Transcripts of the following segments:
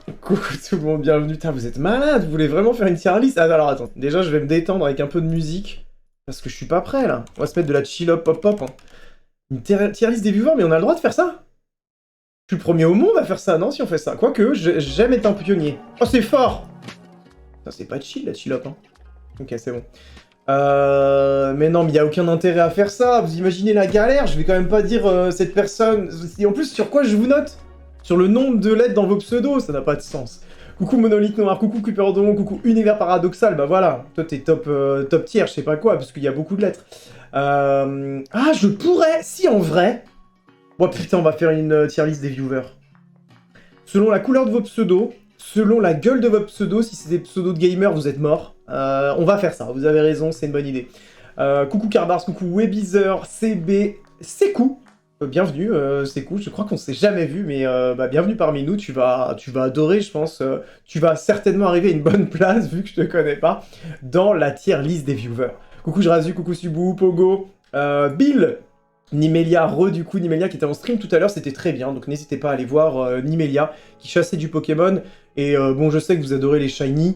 Coucou tout le monde, bienvenue. Putain, vous êtes malade, vous voulez vraiment faire une tier list? Ah, alors attends, déjà je vais me détendre avec un peu de musique, parce que je suis pas prêt là. On va se mettre de la chill-up pop-pop. Hein. Une tier list des viewers, mais on a le droit de faire ça? Je suis le premier au monde à faire ça, non, si on fait ça. Quoique, j'aime être un pionnier. Oh, c'est fort! Ça, c'est pas chill la chill-up, hein. Ok, c'est bon. Mais non, mais il y a aucun intérêt à faire ça. Vous imaginez la galère? Je vais quand même pas dire cette personne... Et en plus, sur quoi je vous note? Sur le nombre de lettres dans vos pseudos, ça n'a pas de sens. Coucou Monolithe Noir, coucou Cuperdon, coucou Univers Paradoxal, bah voilà. Toi, t'es top tier, je sais pas quoi, parce qu'il y a beaucoup de lettres. Ah, je pourrais... Si, en vrai... Oh putain, on va faire une tier list des viewers. Selon la couleur de vos pseudos, selon la gueule de votre pseudo, si c'est des pseudos de gamers, vous êtes mort. On va faire ça, vous avez raison, c'est une bonne idée. Coucou Carbars, coucou Webizer, CB, Sekou. Bienvenue, Sekou, je crois qu'on s'est jamais vu, mais bienvenue parmi nous, tu vas adorer, je pense. Tu vas certainement arriver à une bonne place, vu que je te connais pas, dans la tier list des viewers. Coucou Jrazu, coucou Subu, Pogo, Bill, Nimelia, du coup, Nimelia qui était en stream tout à l'heure, c'était très bien, donc n'hésitez pas à aller voir Nimelia, qui chassait du Pokémon, et bon, je sais que vous adorez les shiny,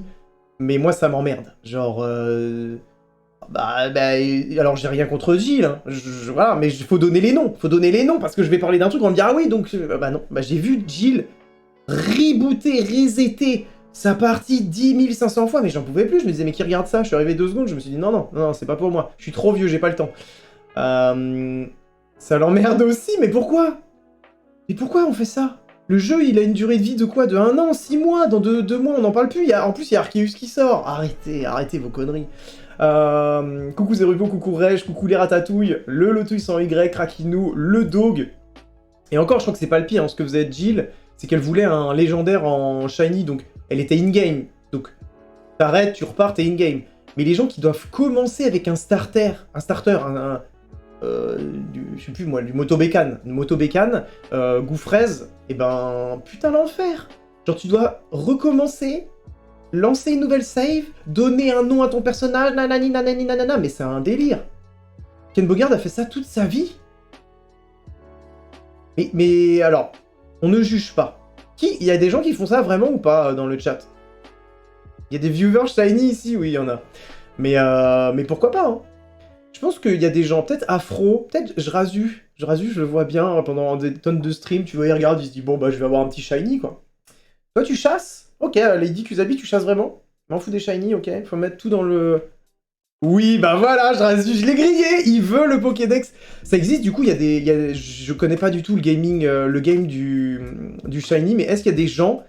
mais moi ça m'emmerde, genre... alors j'ai rien contre Gilles, hein. Voilà, mais il faut donner les noms, parce que je vais parler d'un truc, on va me dire, ah oui, donc, bah non, bah j'ai vu Gilles rebooter, resetter sa partie 10 500 fois, mais j'en pouvais plus, je me disais, mais qui regarde ça? Je suis arrivé 2 secondes, je me suis dit, non, c'est pas pour moi, je suis trop vieux, j'ai pas le temps. Ça l'emmerde aussi, mais pourquoi? Mais pourquoi on fait ça? Le jeu, il a une durée de vie de quoi? De 1 an, 6 mois? Dans 2 mois, on n'en parle plus. En plus, il y a Arceus qui sort. Arrêtez vos conneries. Coucou Zerubo, coucou Reg, coucou les ratatouilles, le Lotus en Y, Rakinou, le Dog. Et encore, je crois que c'est pas le pire. Hein. Ce que vous êtes, Jill, c'est qu'elle voulait un légendaire en shiny, donc elle était in-game. Donc, t'arrêtes, tu repars, t'es in-game. Mais les gens qui doivent commencer avec un starter, je sais plus moi, du Motobécane, Gouffraise, et ben, putain l'enfer. Genre tu dois recommencer, lancer une nouvelle save, donner un nom à ton personnage, nanani nanani nanana, mais c'est un délire. Ken Bogard a fait ça toute sa vie. Mais alors, on ne juge pas. Il y a des gens qui font ça vraiment ou pas dans le chat? Il y a des viewers shiny ici, oui, il y en a. Mais pourquoi pas, hein? Je pense qu'il y a des gens, peut-être Afro, peut-être Jrazu, je le vois bien pendant des tonnes de streams, tu vois, il regarde, il se dit, bon, bah, je vais avoir un petit shiny, quoi. Toi, tu chasses? Ok, Lady Kusabi, tu chasses vraiment? M'en fous des shiny, ok, faut mettre tout dans le... Oui, bah voilà, Jrazu, je l'ai grillé, il veut le Pokédex. Ça existe, du coup, je connais pas du tout le gaming, le game du shiny, mais est-ce qu'il y a des gens,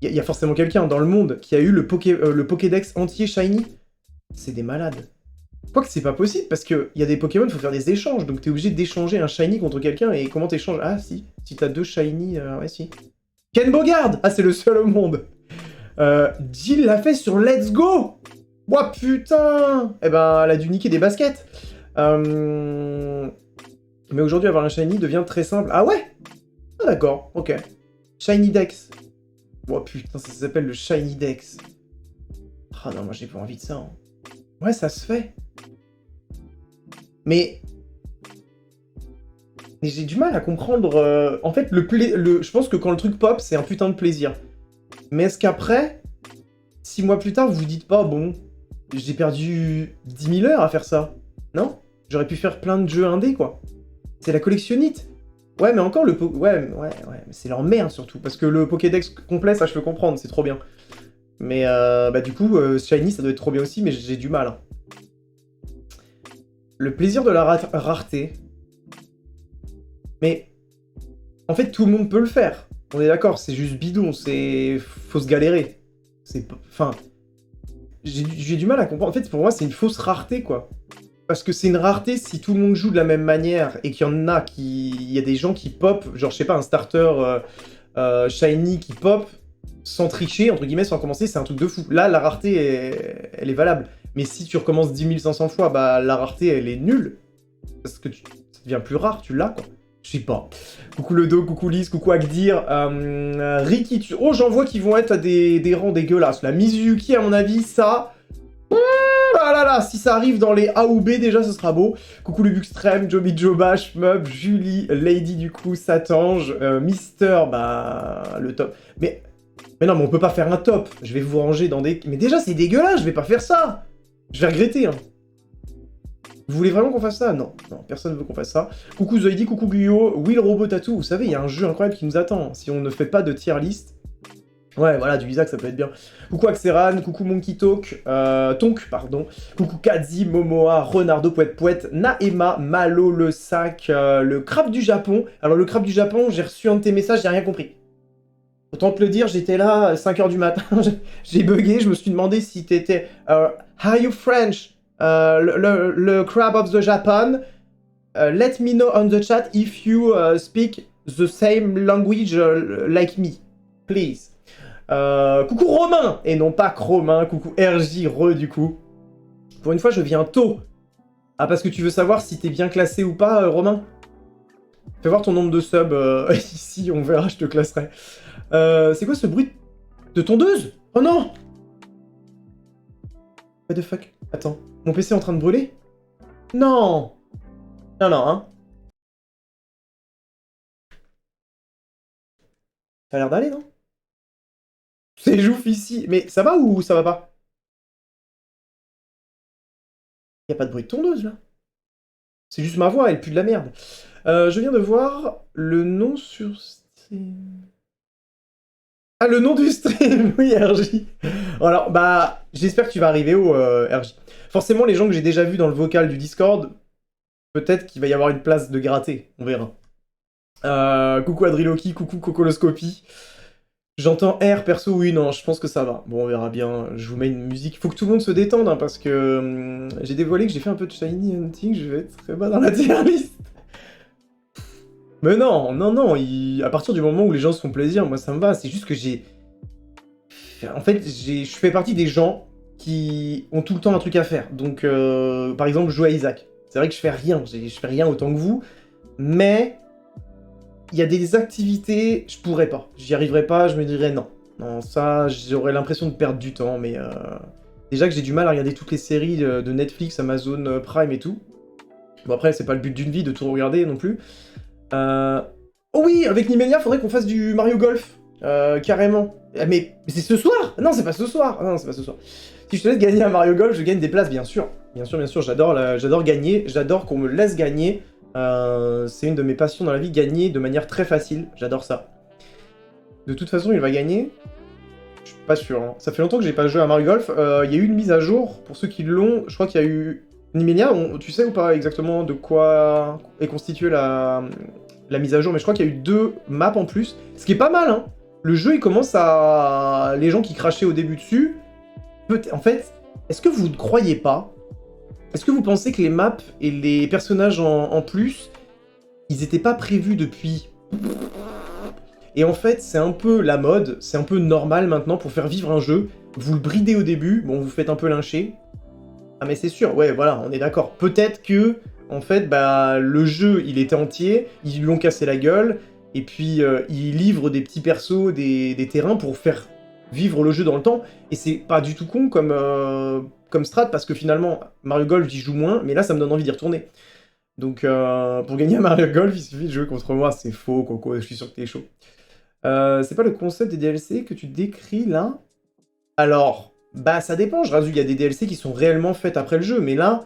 il y a forcément quelqu'un dans le monde qui a eu le Pokédex entier shiny? C'est des malades. Quoique c'est pas possible, parce qu'il y a des Pokémon, il faut faire des échanges, donc t'es obligé d'échanger un shiny contre quelqu'un, et comment t'échanges? Ah si t'as 2 shiny, ouais si. Ken Bogard! Ah c'est le seul au monde. Jill l'a fait sur Let's Go! Ouah putain! Eh ben, elle a dû niquer des baskets. Mais aujourd'hui, avoir un shiny devient très simple. Ah ouais? Ah d'accord, ok. Shiny Dex. Ouah putain, ça s'appelle le Shiny Dex. Ah non, moi j'ai pas envie de ça. Hein. Ouais, ça se fait. Mais j'ai du mal à comprendre... En fait, je pense que quand le truc pop, c'est un putain de plaisir. Mais est-ce qu'après, 6 mois plus tard, vous vous dites pas, bon, j'ai perdu 10 000 heures à faire ça? Non? J'aurais pu faire plein de jeux indés, quoi. C'est la collectionnite. Ouais, mais encore ouais, mais c'est leur merde, surtout. Parce que le Pokédex complet, ça, je peux comprendre, c'est trop bien. Mais, du coup, Shiny, ça doit être trop bien aussi, mais j'ai du mal. Hein. Le plaisir de la rareté. Mais, en fait, tout le monde peut le faire. On est d'accord, c'est juste bidon, faut se galérer. Enfin, j'ai du mal à comprendre. En fait, pour moi, c'est une fausse rareté, quoi. Parce que c'est une rareté si tout le monde joue de la même manière et qu'il y en a il y a des gens qui pop, genre, je sais pas, un starter shiny qui pop sans tricher, entre guillemets, sans commencer, c'est un truc de fou. Là, la rareté, elle est valable. Mais si tu recommences 10 500 fois, bah, la rareté, elle est nulle. Parce que ça devient plus rare, tu l'as, quoi. Je sais pas. Coucou Ledo, coucou Lise, coucou Agdir. Ricky, oh, j'en vois qui vont être à des rangs dégueulasses. La Mizuki, à mon avis, ça... Ah là là, si ça arrive dans les A ou B, déjà, ce sera beau. Coucou le Buxtrem, Joby Jobash, Mub, Julie, Lady, du coup, Satange, Mister, bah, le top. Mais Mais non, mais on peut pas faire un top. Je vais vous ranger dans des... Mais déjà, c'est dégueulasse, je vais pas faire ça. Je vais regretter, hein. Vous voulez vraiment qu'on fasse ça? Non, non, personne veut qu'on fasse ça. Coucou Zoidi, coucou Guyot, Will Robot Tattoo. Vous savez, il y a un jeu incroyable qui nous attend. Si on ne fait pas de tier list... Ouais, voilà, du Isaac, ça peut être bien. Coucou Axeran, coucou Monkey Talk, Tonk, pardon. Coucou Kazi, Momoa, Renardo, Pouette Pouette, Naema, Malo, le sac, le crabe du Japon. Alors, le crabe du Japon, j'ai reçu un de tes messages, j'ai rien compris. Autant te le dire, j'étais là à 5h du matin, j'ai bugué, je me suis demandé si t'étais... Are you French? Le crab of the Japan. Let me know on the chat if you speak the same language like me. Please. Coucou Romain, et non pas Romain, coucou RJ, du coup. Pour une fois, je viens tôt. Ah, parce que tu veux savoir si t'es bien classé ou pas, Romain? Fais voir ton nombre de subs ici, on verra, je te classerai. C'est quoi ce bruit de tondeuse? Oh non! What the fuck? Attends, mon PC est en train de brûler? Non! Non, non, hein. Ça a l'air d'aller, non? C'est jouf ici. Mais ça va ou ça va pas? Y a pas de bruit de tondeuse, là. C'est juste ma voix, elle pue de la merde. Je viens de voir le nom sur stream. Ah, le nom du stream, oui, RJ. Alors, bah, j'espère que tu vas arriver au RJ. Forcément, les gens que j'ai déjà vus dans le vocal du Discord, peut-être qu'il va y avoir une place de gratter, on verra. Coucou Adriloki, coucou Cocoloscopie. J'entends R, perso, oui, non, je pense que ça va. Bon, on verra bien, je vous mets une musique. Faut que tout le monde se détende, hein, parce que j'ai dévoilé que j'ai fait un peu de Shiny Hunting, je vais être très bas dans la tier list. Mais non, non, non, à partir du moment où les gens se font plaisir, moi ça me va, c'est juste que j'ai... En fait, je fais partie des gens qui ont tout le temps un truc à faire. Donc, par exemple, jouer à Isaac. C'est vrai que je fais rien autant que vous, mais... Il y a des activités, je pourrais pas. J'y arriverais pas, je me dirais non. Non, ça, j'aurais l'impression de perdre du temps, mais... Déjà que j'ai du mal à regarder toutes les séries de Netflix, Amazon Prime et tout. Bon après, c'est pas le but d'une vie de tout regarder non plus. Oh oui, avec Nimelia, faudrait qu'on fasse du Mario Golf. Carrément. Mais c'est ce soir? Non, c'est pas ce soir. Non, c'est pas ce soir. Si je te laisse gagner à Mario Golf, je gagne des places, bien sûr. Bien sûr, bien sûr, j'adore gagner. J'adore qu'on me laisse gagner. C'est une de mes passions dans la vie, gagner de manière très facile. J'adore ça. De toute façon, il va gagner. Je suis pas sûr. Hein. Ça fait longtemps que j'ai pas joué à Mario Golf. Il y a eu une mise à jour. Pour ceux qui l'ont, je crois qu'il y a eu... Nimelia, tu sais ou pas exactement de quoi est constituée la mise à jour, mais je crois qu'il y a eu 2 maps en plus. Ce qui est pas mal, hein. Le jeu, il commence à... Les gens qui crachaient au début dessus... En fait, est-ce que vous ne croyez pas? Est-ce que vous pensez que les maps et les personnages en plus, ils étaient pas prévus depuis... Et en fait, c'est un peu la mode, c'est un peu normal maintenant pour faire vivre un jeu. Vous le bridez au début, bon, vous faites un peu lyncher. Ah mais c'est sûr, ouais, voilà, on est d'accord. Peut-être que, en fait, bah, le jeu, il était entier, ils lui ont cassé la gueule, et puis ils livrent des petits persos, des terrains pour faire vivre le jeu dans le temps, et c'est pas du tout con comme strat, parce que finalement, Mario Golf, j'y joue moins, mais là, ça me donne envie d'y retourner. Donc, pour gagner à Mario Golf, il suffit de jouer contre moi, c'est faux, Coco, je suis sûr que t'es chaud. C'est pas le concept des DLC que tu décris, là? Alors... Bah ça dépend, je rajoute, il y a des DLC qui sont réellement faits après le jeu, mais là,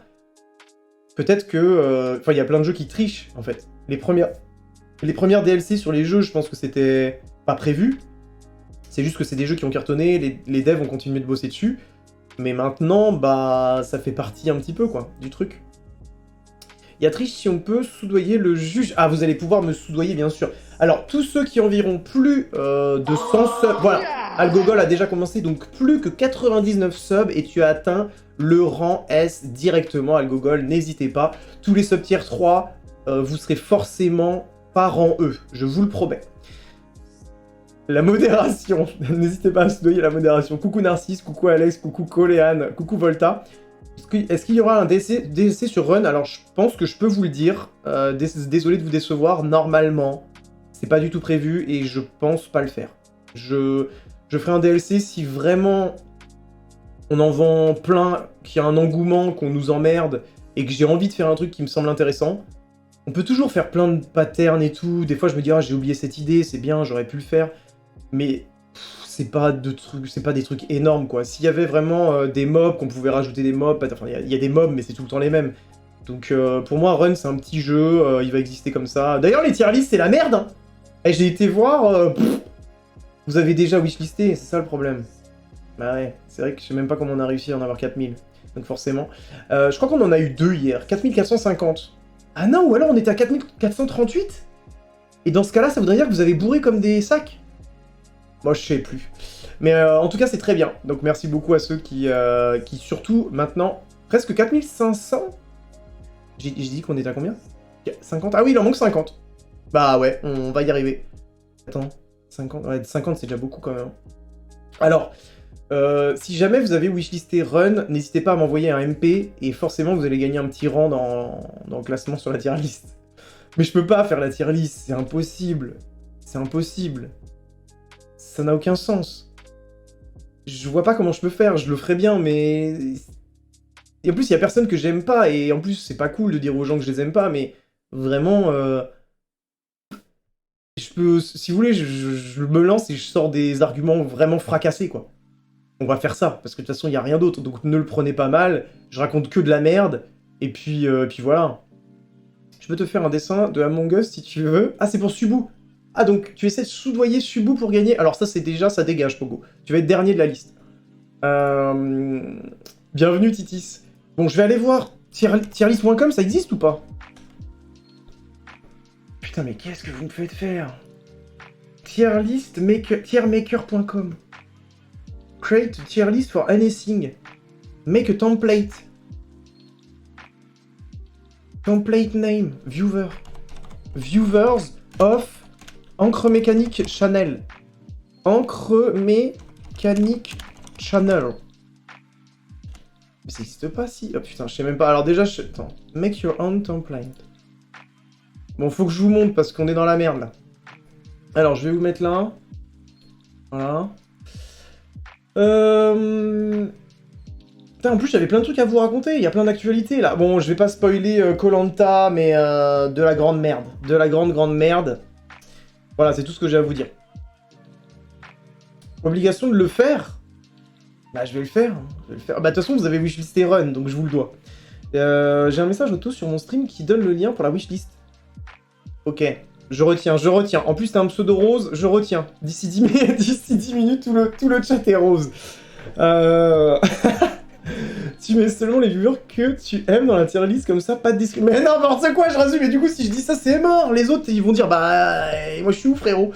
peut-être que... Enfin, il y a plein de jeux qui trichent, en fait. Les premières DLC sur les jeux, je pense que c'était pas prévu. C'est juste que c'est des jeux qui ont cartonné, les devs ont continué de bosser dessus. Mais maintenant, bah, ça fait partie un petit peu, quoi, du truc. Il y a triche si on peut soudoyer le juge. Ah, vous allez pouvoir me soudoyer, bien sûr. Alors, tous ceux qui enverront plus de 100 subs... Voilà, Algogol a déjà commencé, donc plus que 99 subs, et tu as atteint le rang S directement, Algogol, n'hésitez pas. Tous les subs tier 3, vous serez forcément pas rang E, je vous le promets. La modération, n'hésitez pas à soudoyer la modération. Coucou Narcisse, coucou Alex, coucou Coléane, coucou Volta. Est-ce qu'il y aura un DLC sur Run? Alors je pense que je peux vous le dire, désolé de vous décevoir, normalement, c'est pas du tout prévu et je pense pas le faire. Je ferai un DLC si vraiment on en vend plein, qu'il y a un engouement, qu'on nous emmerde et que j'ai envie de faire un truc qui me semble intéressant. On peut toujours faire plein de patterns et tout, des fois je me dis ah j'ai oublié cette idée, c'est bien, j'aurais pu le faire, mais c'est pas des trucs énormes, quoi. S'il y avait vraiment des mobs, qu'on pouvait rajouter des mobs, enfin, il y a des mobs, mais c'est tout le temps les mêmes. Donc, pour moi, Run, c'est un petit jeu, il va exister comme ça. D'ailleurs, les tier lists, c'est la merde, hein. Et j'ai été voir, vous avez déjà wishlisté, c'est ça le problème. Bah ouais, c'est vrai que je sais même pas comment on a réussi à en avoir 4000. Donc forcément. Je crois qu'on en a eu 2 hier, 4450. Ah non, ou alors on était à 4438. Et dans ce cas-là, ça voudrait dire que vous avez bourré comme des sacs. Moi, je sais plus. Mais en tout cas, c'est très bien. Donc merci beaucoup à ceux qui surtout, maintenant, presque 4500. J'ai dit qu'on était à combien? 50? Ah oui, il en manque 50. Bah ouais, on va y arriver. Attends, 50? Ouais, 50, c'est déjà beaucoup quand même. Alors, si jamais vous avez wishlisté Run, n'hésitez pas à m'envoyer un MP, et forcément, vous allez gagner un petit rang dans le classement sur la tier list. Mais je peux pas faire la tier list, c'est impossible. C'est impossible. Ça n'a aucun sens. Je vois pas comment je peux faire, je le ferais bien, mais... Et en plus, il y a personne que j'aime pas, et en plus, c'est pas cool de dire aux gens que je les aime pas, mais vraiment... Je peux... Si vous voulez, je me lance et je sors des arguments vraiment fracassés, quoi. On va faire ça, parce que de toute façon, il n'y a rien d'autre, donc ne le prenez pas mal, je raconte que de la merde, et puis voilà. Je peux te faire un dessin de Among Us si tu veux. Ah, c'est pour Subu. Ah, donc tu essaies de soudoyer Subu pour gagner. Alors ça, c'est déjà, ça dégage, Pogo. Tu vas être dernier de la liste. Bienvenue, Titis. Bon, je vais aller voir. Tierlist.com, ça existe ou pas? Putain, mais qu'est-ce que vous me faites faire? Tiermaker.com. Create a tier list for anything. Make a template. Template name. Viewer. Viewers of Encre Mécanique Channel. Encre Mécanique Channel. Mais ça n'existe pas si... Oh putain, je sais même pas. Alors déjà, attends. Make your own template. Bon, faut que je vous montre parce qu'on est dans la merde là. Alors, je vais vous mettre là. Voilà. Putain, en plus, j'avais plein de trucs à vous raconter. Il y a plein d'actualités là. Bon, je vais pas spoiler Koh-Lanta, mais de la grande merde. De la grande merde. Voilà, c'est tout ce que j'ai à vous dire. Obligation de le faire? Bah, je vais le faire. Je vais le faire. Bah, de toute façon, vous avez wishlisté Run, donc je vous le dois. J'ai un message auto sur mon stream qui donne le lien pour la wishlist. Ok. Je retiens. En plus, t'as un pseudo rose, je retiens. D'ici 10 minutes, tout le chat est rose. Tu mets seulement les viewers que tu aimes dans la tier list, comme ça, pas de discrimination. Mais n'importe quoi, je résume. Mais du coup, si je dis ça, c'est mort. Les autres, ils vont dire, bah, moi, je suis où, frérot?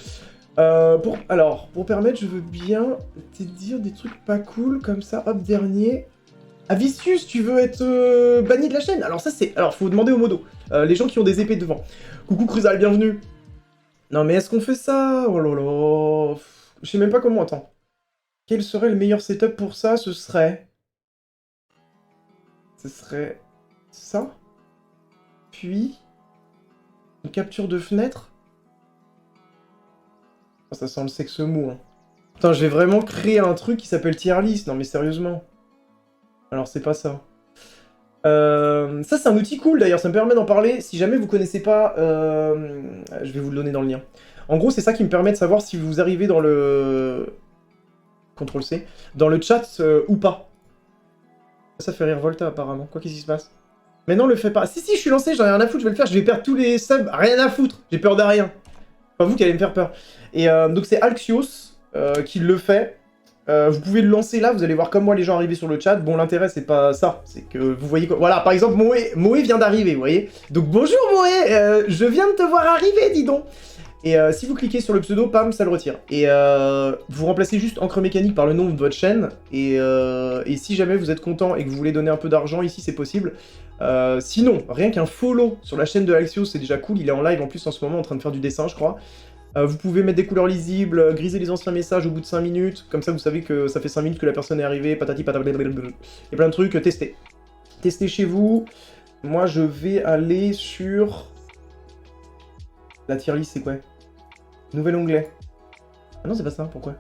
Pour permettre, je veux bien te dire des trucs pas cool, comme ça, hop, dernier. Ah, Vicious, tu veux être banni de la chaîne? Alors ça, c'est... Alors, faut demander au modo. Les gens qui ont des épées devant. Coucou, Cruzal, bienvenue. Non, mais est-ce qu'on fait ça? Oh là là... Je sais même pas comment, attends. Quel serait le meilleur setup pour ça? Ce serait ça. Puis... une capture de fenêtre. Oh, ça sent le sexe mou, hein. Putain, je vais vraiment créer un truc qui s'appelle tier list. Non, mais sérieusement. Alors, c'est pas ça. Ça, c'est un outil cool, d'ailleurs. Ça me permet d'en parler. Si jamais vous connaissez pas... je vais vous le donner dans le lien. En gros, c'est ça qui me permet de savoir si vous arrivez dans le... CTRL-C. Dans le chat ou pas. Ça fait rire Volta, apparemment. Quoi, qu'est-ce qui se passe? Mais non, le fais pas. Si, je suis lancé, j'en ai rien à foutre, je vais le faire. Je vais perdre tous les subs. Rien à foutre. J'ai peur de rien. Pas vous qui allez me faire peur. Et donc, c'est Alxios qui le fait. Vous pouvez le lancer là, vous allez voir comme moi les gens arriver sur le chat. Bon, l'intérêt, c'est pas ça. C'est que vous voyez quoi. Voilà, par exemple, Moé vient d'arriver, vous voyez. Donc, bonjour Moé, je viens de te voir arriver, dis donc. Et si vous cliquez sur le pseudo, pam, ça le retire. Et vous remplacez juste Encre Mécanique par le nom de votre chaîne. Et si jamais vous êtes content et que vous voulez donner un peu d'argent, ici, c'est possible. Sinon, rien qu'un follow sur la chaîne de Alxios, c'est déjà cool. Il est en live en plus en ce moment, en train de faire du dessin, je crois. Vous pouvez mettre des couleurs lisibles, griser les anciens messages au bout de 5 minutes, comme ça vous savez que ça fait 5 minutes que la personne est arrivée, patati patata, il y a plein de trucs, testez. Testez chez vous. Moi je vais aller sur... La tier list c'est quoi? Nouvel onglet. Ah non c'est pas ça, pourquoi?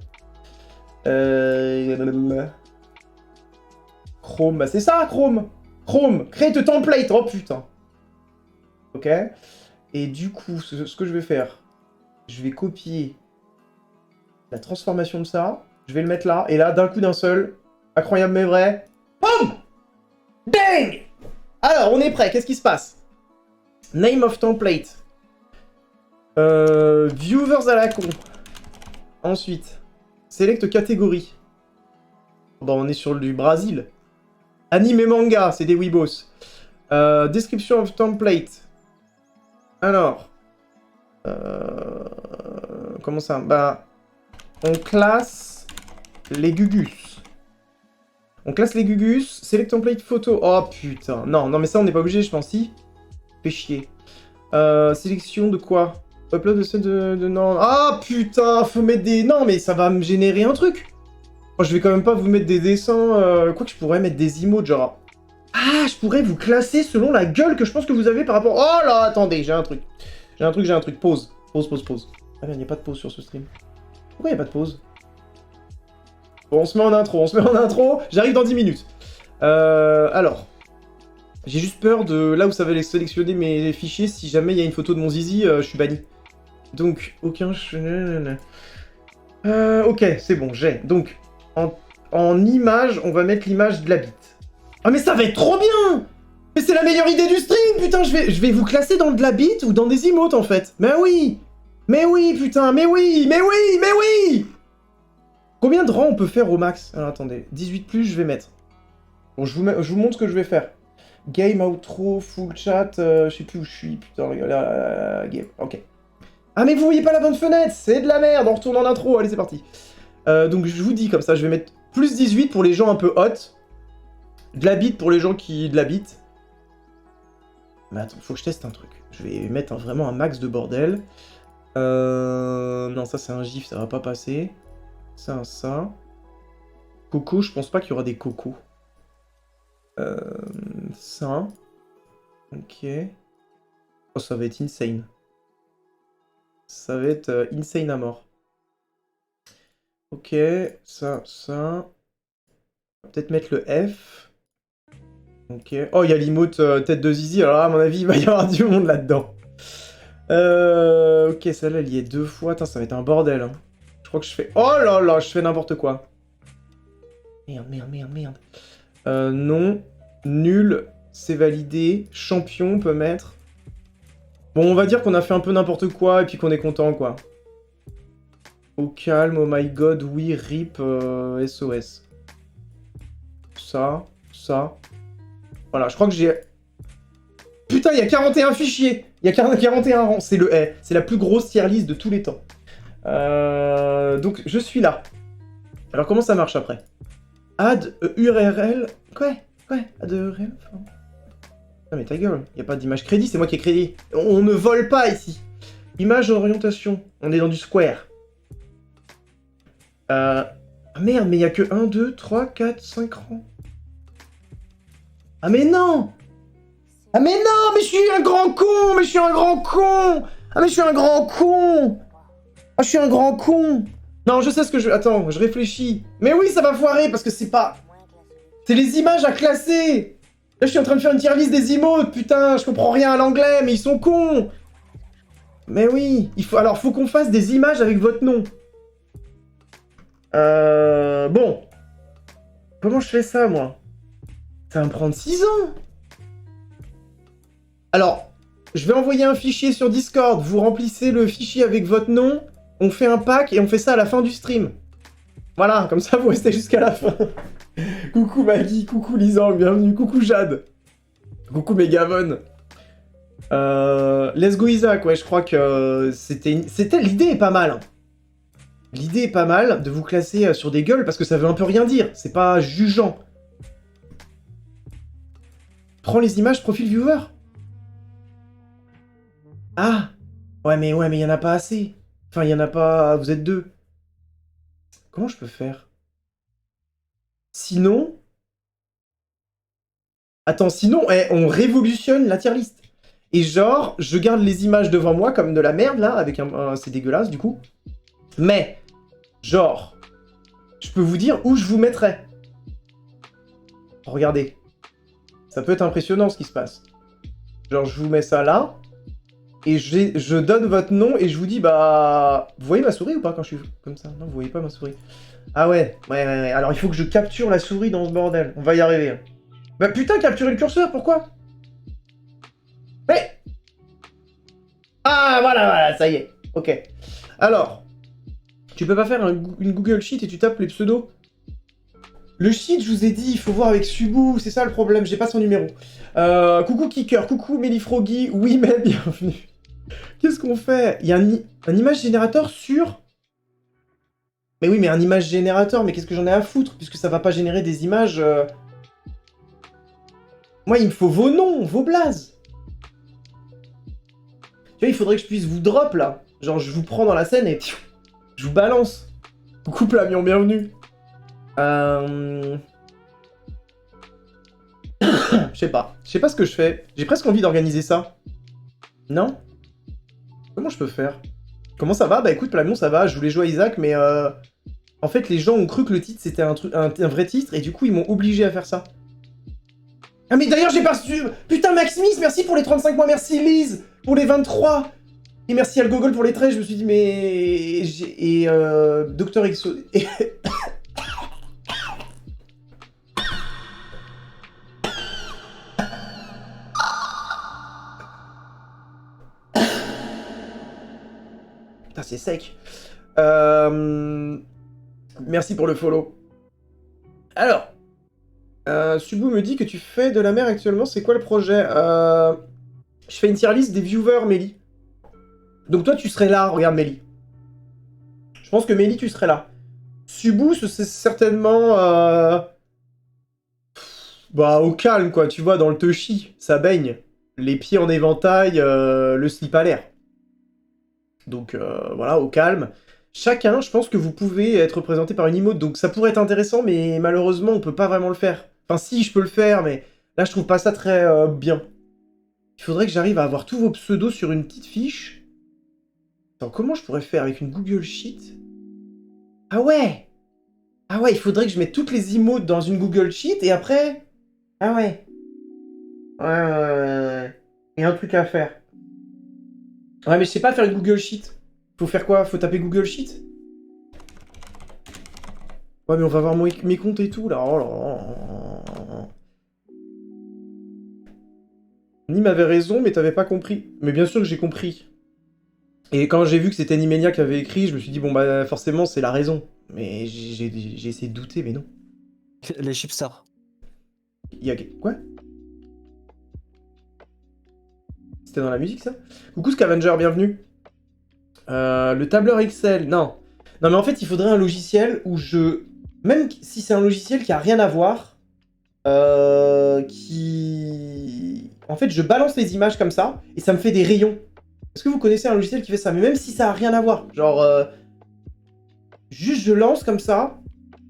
Chrome, bah c'est ça Chrome! Chrome, create a template, oh putain! Ok. Et du coup, ce que je vais faire... Je vais copier la transformation de ça. Je vais le mettre là. Et là, d'un coup d'un seul, incroyable mais vrai. Boum! Bang! Alors, on est prêt. Qu'est-ce qui se passe? Name of template. Viewers à la con. Ensuite, select catégorie. Bon, on est sur du Brésil. Anime et manga, c'est des weebos. Description of template. Alors. Comment ça? Bah. On classe les gugus. On classe les gugus. Select template photo. Oh putain. Non, non, mais ça, on n'est pas obligé, je pense. Si. Fait chier. Sélection de quoi? Upload de celle de... Non. Ah putain, faut mettre des... Non, mais ça va me générer un truc. Oh, je vais quand même pas vous mettre des dessins... Quoi que je pourrais mettre des emotes, genre... Ah, je pourrais vous classer selon la gueule que je pense que vous avez par rapport... Oh là, attendez, j'ai un truc. J'ai un truc. Pause. Pause. Ah merde, y a pas de pause sur ce stream. Pourquoi y a pas de pause? Bon, on se met en intro. J'arrive dans 10 minutes. Alors... J'ai juste peur de là où ça va les sélectionner mes fichiers. Si jamais il y a une photo de mon zizi, je suis banni. Donc, aucun... ok, c'est bon, j'ai. Donc, en image, on va mettre l'image de la bite. Ah mais ça va être trop bien! Mais c'est la meilleure idée du stream, putain! Je vais vous classer dans de la bite ou dans des emotes, en fait. Mais oui! Mais oui, putain! Mais oui! Combien de rangs on peut faire au max? Alors, attendez. 18+, je vais mettre. Bon, je vous montre ce que je vais faire. Game, outro, full chat, je sais plus où je suis, putain, game, ok. Ah mais vous voyez pas la bonne fenêtre, c'est de la merde, on retourne en intro, allez c'est parti. Donc je vous dis comme ça, je vais mettre plus 18 pour les gens un peu hot, de la bite pour les gens qui... de la bite. Mais attends, faut que je teste un truc. Je vais mettre vraiment un max de bordel. Non, ça c'est un gif, ça va pas passer. Ça. Coco, je pense pas qu'il y aura des cocos. Ça. Ok. Oh, ça va être insane. Ça va être insane à mort. Ok, ça. Peut-être mettre le F. Ok. Oh, il y a l'emote tête de zizi, alors là, à mon avis, il va y avoir du monde là-dedans. Ok, celle-là, elle y est 2 fois. Attends, ça va être un bordel. Hein. Je crois que je fais... Oh là là, je fais n'importe quoi. Merde. Non. Nul. C'est validé. Champion, on peut mettre. Bon, on va dire qu'on a fait un peu n'importe quoi et puis qu'on est content, quoi. Au calme, oh my god, oui, rip, SOS. Ça. Voilà, je crois que j'ai... Putain, il y a 41 fichiers. Il y a 41 rangs, c'est le A. C'est la plus grosse tier list de tous les temps. Donc, je suis là. Alors, comment ça marche après? Add URL... Quoi? Add URL... Non mais ta gueule, il n'y a pas d'image crédit, c'est moi qui ai crédit. On ne vole pas ici. Image d'orientation, on est dans du square. Merde, mais il n'y a que 1, 2, 3, 4, 5 rangs. Ah mais non! Mais je suis un grand con! Ah mais je suis un grand con! Non, je sais ce que je... Attends, je réfléchis. Mais oui, ça va foirer, parce que c'est pas... C'est les images à classer! Là, je suis en train de faire une tier list des emotes, putain, je comprends rien à l'anglais, mais ils sont cons! Mais oui, alors, faut qu'on fasse des images avec votre nom. Bon. Comment je fais ça, moi? Ça va me prendre 6 ans! Alors, je vais envoyer un fichier sur Discord, vous remplissez le fichier avec votre nom, on fait un pack et on fait ça à la fin du stream. Voilà, comme ça, vous restez jusqu'à la fin. Coucou Maggie, coucou Lisang, bienvenue, coucou Jade. Coucou Megavon. Let's go Isaac, ouais, je crois que c'était... L'idée est pas mal. Hein. L'idée est pas mal de vous classer sur des gueules parce que ça veut un peu rien dire. C'est pas jugeant. Prends les images profil viewer. Ah. Ouais, mais il y en a pas assez. Enfin, il y en a pas... Vous êtes 2. Comment je peux faire? Sinon... Attends, sinon, on révolutionne la tier list. Et genre, je garde les images devant moi comme de la merde, là, avec c'est dégueulasse, du coup. Mais, genre, je peux vous dire où je vous mettrai. Regardez. Ça peut être impressionnant, ce qui se passe. Genre, je vous mets ça là, et je donne votre nom, et je vous dis, bah... Vous voyez ma souris ou pas, quand je suis comme ça? Non, vous voyez pas ma souris. Ah ouais, ouais. Alors il faut que je capture la souris dans ce bordel. On va y arriver. Hein. Bah putain, capturer le curseur, pourquoi? Ouais. Ah voilà, ça y est. Ok. Alors, tu peux pas faire une Google Sheet et tu tapes les pseudos? Le sheet, je vous ai dit, il faut voir avec Subu, c'est ça le problème, j'ai pas son numéro. Coucou Kicker, coucou Melifroggy, oui mais bienvenue. Qu'est-ce qu'on fait? Il y a un image générateur sur... Mais oui, mais un image générateur, mais qu'est-ce que j'en ai à foutre, puisque ça va pas générer des images... Moi, il me faut vos noms, vos blazes. Tu vois, il faudrait que je puisse vous drop, là. Genre, je vous prends dans la scène et... Je vous balance. Coucou Plamion, bienvenue. Je sais pas. Je sais pas ce que je fais. J'ai presque envie d'organiser ça. Non? Comment je peux faire? Comment ça va? Bah écoute, Plamion, ça va. Je voulais jouer à Isaac, mais en fait, les gens ont cru que le titre, c'était un vrai titre, et du coup, ils m'ont obligé à faire ça. Ah mais d'ailleurs, j'ai pas reçu... Putain, Max Smith, merci pour les 35 mois. Merci Lise pour les 23. Et merci Al Gogol pour les 13. Je me suis dit, mais... Et Docteur Exo... Putain, c'est sec. Merci pour le follow. Alors, Subu me dit que tu fais de la mer actuellement. C'est quoi le projet? Je fais une tier list des viewers, Mélie. Donc toi, tu serais là. Regarde, Mélie. Je pense que Mélie, tu serais là. Subu, c'est certainement... Bah, au calme, quoi. Tu vois, dans le Toshi, ça baigne. Les pieds en éventail, le slip à l'air. Donc, voilà, au calme. Chacun, je pense que vous pouvez être représenté par une emote, donc ça pourrait être intéressant, mais malheureusement, on peut pas vraiment le faire. Enfin, si, je peux le faire, mais là, je trouve pas ça très bien. Il faudrait que j'arrive à avoir tous vos pseudos sur une petite fiche. Attends, comment je pourrais faire avec une Google Sheet? Ah ouais! Ah ouais, il faudrait que je mette toutes les emotes dans une Google Sheet, et après... Ah ouais. Ouais. Il y a un truc à faire. Ouais, mais je sais pas faire une Google Sheet. Faut faire quoi? Faut taper Google Sheet? Ouais, mais on va voir mes comptes et tout, là. Oh là là. Nim avait raison, mais t'avais pas compris. Mais bien sûr que j'ai compris. Et quand j'ai vu que c'était Nimenia qui avait écrit, je me suis dit, bon, bah, forcément, c'est la raison. Mais j'ai essayé de douter, mais non. Les chipstars. Il y a... Quoi? C'était dans la musique, ça? Coucou Scavenger, bienvenue. Le tableur Excel, non. Non, mais en fait, il faudrait un logiciel où je... Même si c'est un logiciel qui a rien à voir, qui... En fait, je balance les images comme ça, et ça me fait des rayons. Est-ce que vous connaissez un logiciel qui fait ça? Mais même si ça a rien à voir, genre... Juste, je lance comme ça,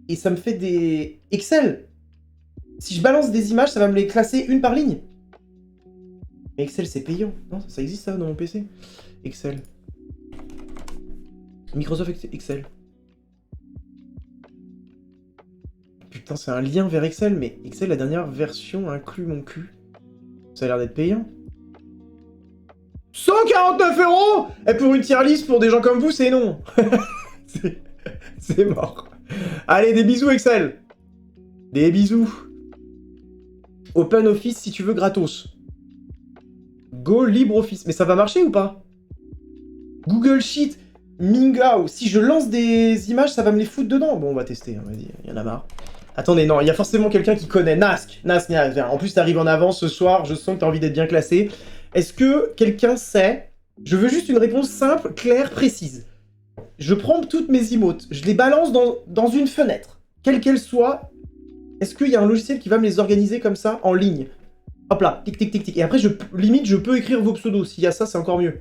et ça me fait des... Excel! Si je balance des images, ça va me les classer une par ligne. Mais Excel, c'est payant. Non, ça existe, ça, dans mon PC. Excel. Microsoft Excel. Putain, c'est un lien vers Excel, mais Excel, la dernière version inclut mon cul. Ça a l'air d'être payant. 149 €! Et pour une tier list, pour des gens comme vous, c'est non. C'est mort. Allez, des bisous Excel. Des bisous. Open Office si tu veux gratos. Go LibreOffice. Mais ça va marcher ou pas? Google Sheet. Mingao. Si je lance des images, ça va me les foutre dedans. Bon, on va tester, hein, vas-y, il y en a marre. Attendez, non, il y a forcément quelqu'un qui connaît. Nask, viens. En plus, t'arrives en avance ce soir, je sens que t'as envie d'être bien classé. Est-ce que quelqu'un sait? Je veux juste une réponse simple, claire, précise. Je prends toutes mes emotes, je les balance dans une fenêtre, quelle qu'elle soit. Est-ce qu'il y a un logiciel qui va me les organiser comme ça, en ligne? Hop là, tic, tic, tic, tic. Et après, limite, je peux écrire vos pseudos. S'il y a ça, c'est encore mieux.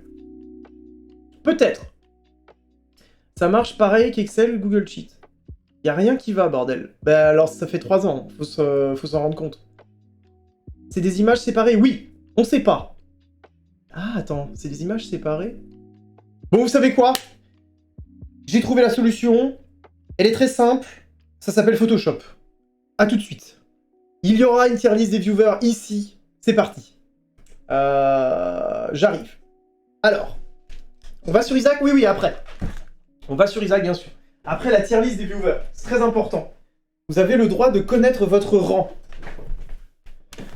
Peut-être. Ça marche pareil qu'Excel, Google Sheet. Y a rien qui va, bordel. Bah alors, ça fait 3 ans, faut s'en rendre compte. C'est des images séparées? Oui, on sait pas. Ah, attends, c'est des images séparées? Bon, vous savez quoi? J'ai trouvé la solution. Elle est très simple. Ça s'appelle Photoshop. A tout de suite. Il y aura une tier list des viewers ici. C'est parti. J'arrive. Alors, on va sur Isaac? Oui, après. On va sur Isaac, bien sûr. Après la tier list des viewers, c'est très important. Vous avez le droit de connaître votre rang.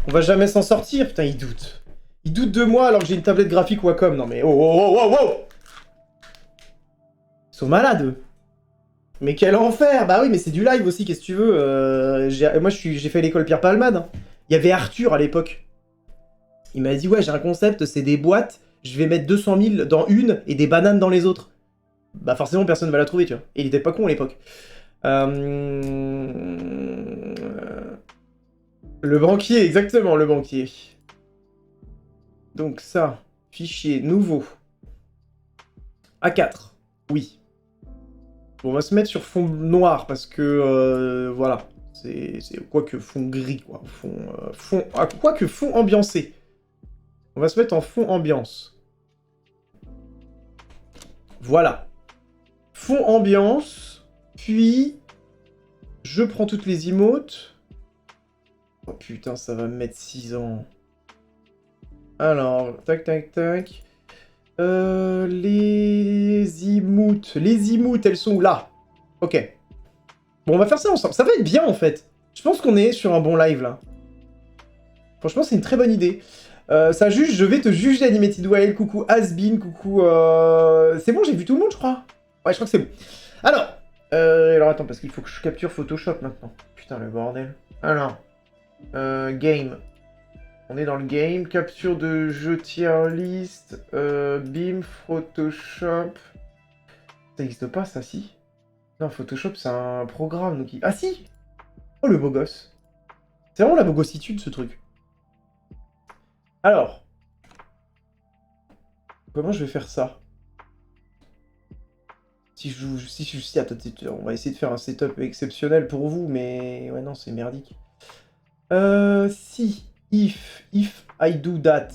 On va jamais s'en sortir, putain, il doute. Il doute de moi alors que j'ai une tablette graphique Wacom. Non mais oh oh oh oh oh. Ils sont malades, eux. Mais quel enfer! Bah oui, mais c'est du live aussi, qu'est-ce que tu veux? Moi, j'ai fait l'école Pierre Palmade. Hein. Il y avait Arthur à l'époque. Il m'a dit, ouais, j'ai un concept, c'est des boîtes, je vais mettre 200 000 dans une et des bananes dans les autres. Bah forcément, personne ne va la trouver, tu vois. Et il était pas con à l'époque. Le banquier, exactement, le banquier. Donc ça, fichier nouveau. A4, oui. Bon, on va se mettre sur fond noir parce que, voilà. C'est quoi que fond gris, quoi. Quoi que fond ambiancé. On va se mettre en fond ambiance. Voilà. Fond ambiance, puis je prends toutes les emotes. Oh putain, ça va me mettre 6 ans. Alors, tac, tac, tac. Les emotes. Les emotes, elles sont où? Là. Ok. Bon, on va faire ça ensemble. Ça va être bien, en fait. Je pense qu'on est sur un bon live, là. Franchement, c'est une très bonne idée. Ça juge, je vais te juger, Animated Wild. Coucou Asbin, coucou... C'est bon, j'ai vu tout le monde, je crois. Ouais, je crois que c'est bon. Alors attends, parce qu'il faut que je capture Photoshop, maintenant. Putain, le bordel. Alors, game. On est dans le game. Capture de jeu tier list. Bim, Photoshop. Ça n'existe pas, ça, si? Non, Photoshop, c'est un programme. Donc Ah, si! Oh, le beau gosse. C'est vraiment la bogossitude, ce truc. Alors. Comment je vais faire ça? Attends, on va essayer de faire un setup exceptionnel pour vous, mais... Ouais, non, c'est merdique. If I do that.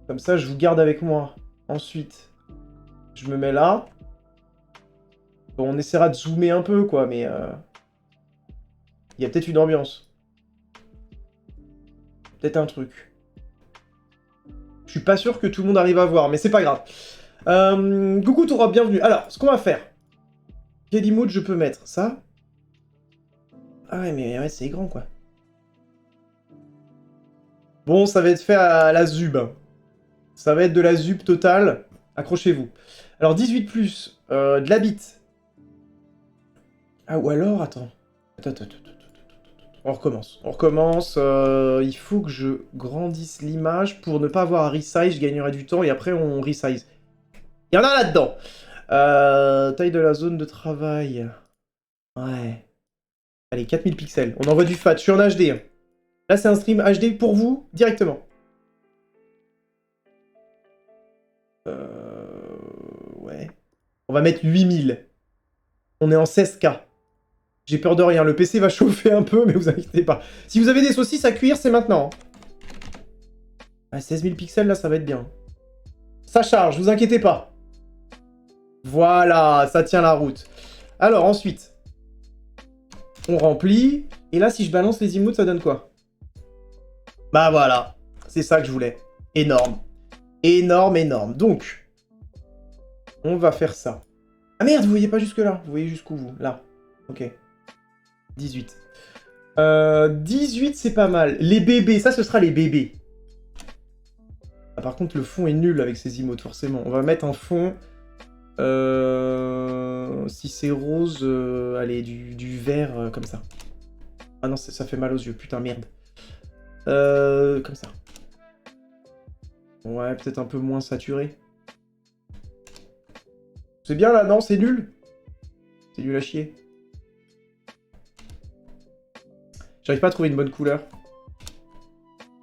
Comme ça, je vous garde avec moi. Ensuite, je me mets là. Bon, on essaiera de zoomer un peu, quoi, mais... Il y a peut-être une ambiance. Peut-être un truc. Je suis pas sûr que tout le monde arrive à voir, mais c'est pas grave. Coucou Toura, bienvenue. Alors, ce qu'on va faire... Quel emote je peux mettre? Ça? Ah ouais, mais ouais, c'est grand, quoi. Bon, ça va être fait à la zub. Ça va être de la zub totale. Accrochez-vous. Alors, 18+, de la bite. Ah, ou alors, attends. Attends. On recommence. Il faut que je grandisse l'image pour ne pas avoir à resize. Je gagnerai du temps et après, on resize. Il y en a là-dedans. Taille de la zone de travail. Ouais. Allez, 4000 pixels. On envoie du fat. Je suis en HD. Là, c'est un stream HD pour vous, directement. Ouais. On va mettre 8000. On est en 16K. J'ai peur de rien. Le PC va chauffer un peu, mais vous inquiétez pas. Si vous avez des saucisses à cuire, c'est maintenant. À 16 000 pixels, là, ça va être bien. Ça charge, vous inquiétez pas. Voilà, ça tient la route. Alors, ensuite, on remplit. Et là, si je balance les emotes, ça donne quoi? Bah voilà, c'est ça que je voulais. Énorme. Énorme. Donc, on va faire ça. Ah merde, vous voyez pas jusque là. Vous voyez jusqu'où, vous? Là. Ok. 18. 18, c'est pas mal. Les bébés, ça, ce sera les bébés. Ah, par contre, le fond est nul avec ces emotes, forcément. On va mettre un fond... si c'est rose, allez, du vert, comme ça. Ah non, ça fait mal aux yeux, putain, merde. Comme ça. Ouais, peut-être un peu moins saturé. C'est bien, là, non? C'est nul? C'est nul à chier. J'arrive pas à trouver une bonne couleur.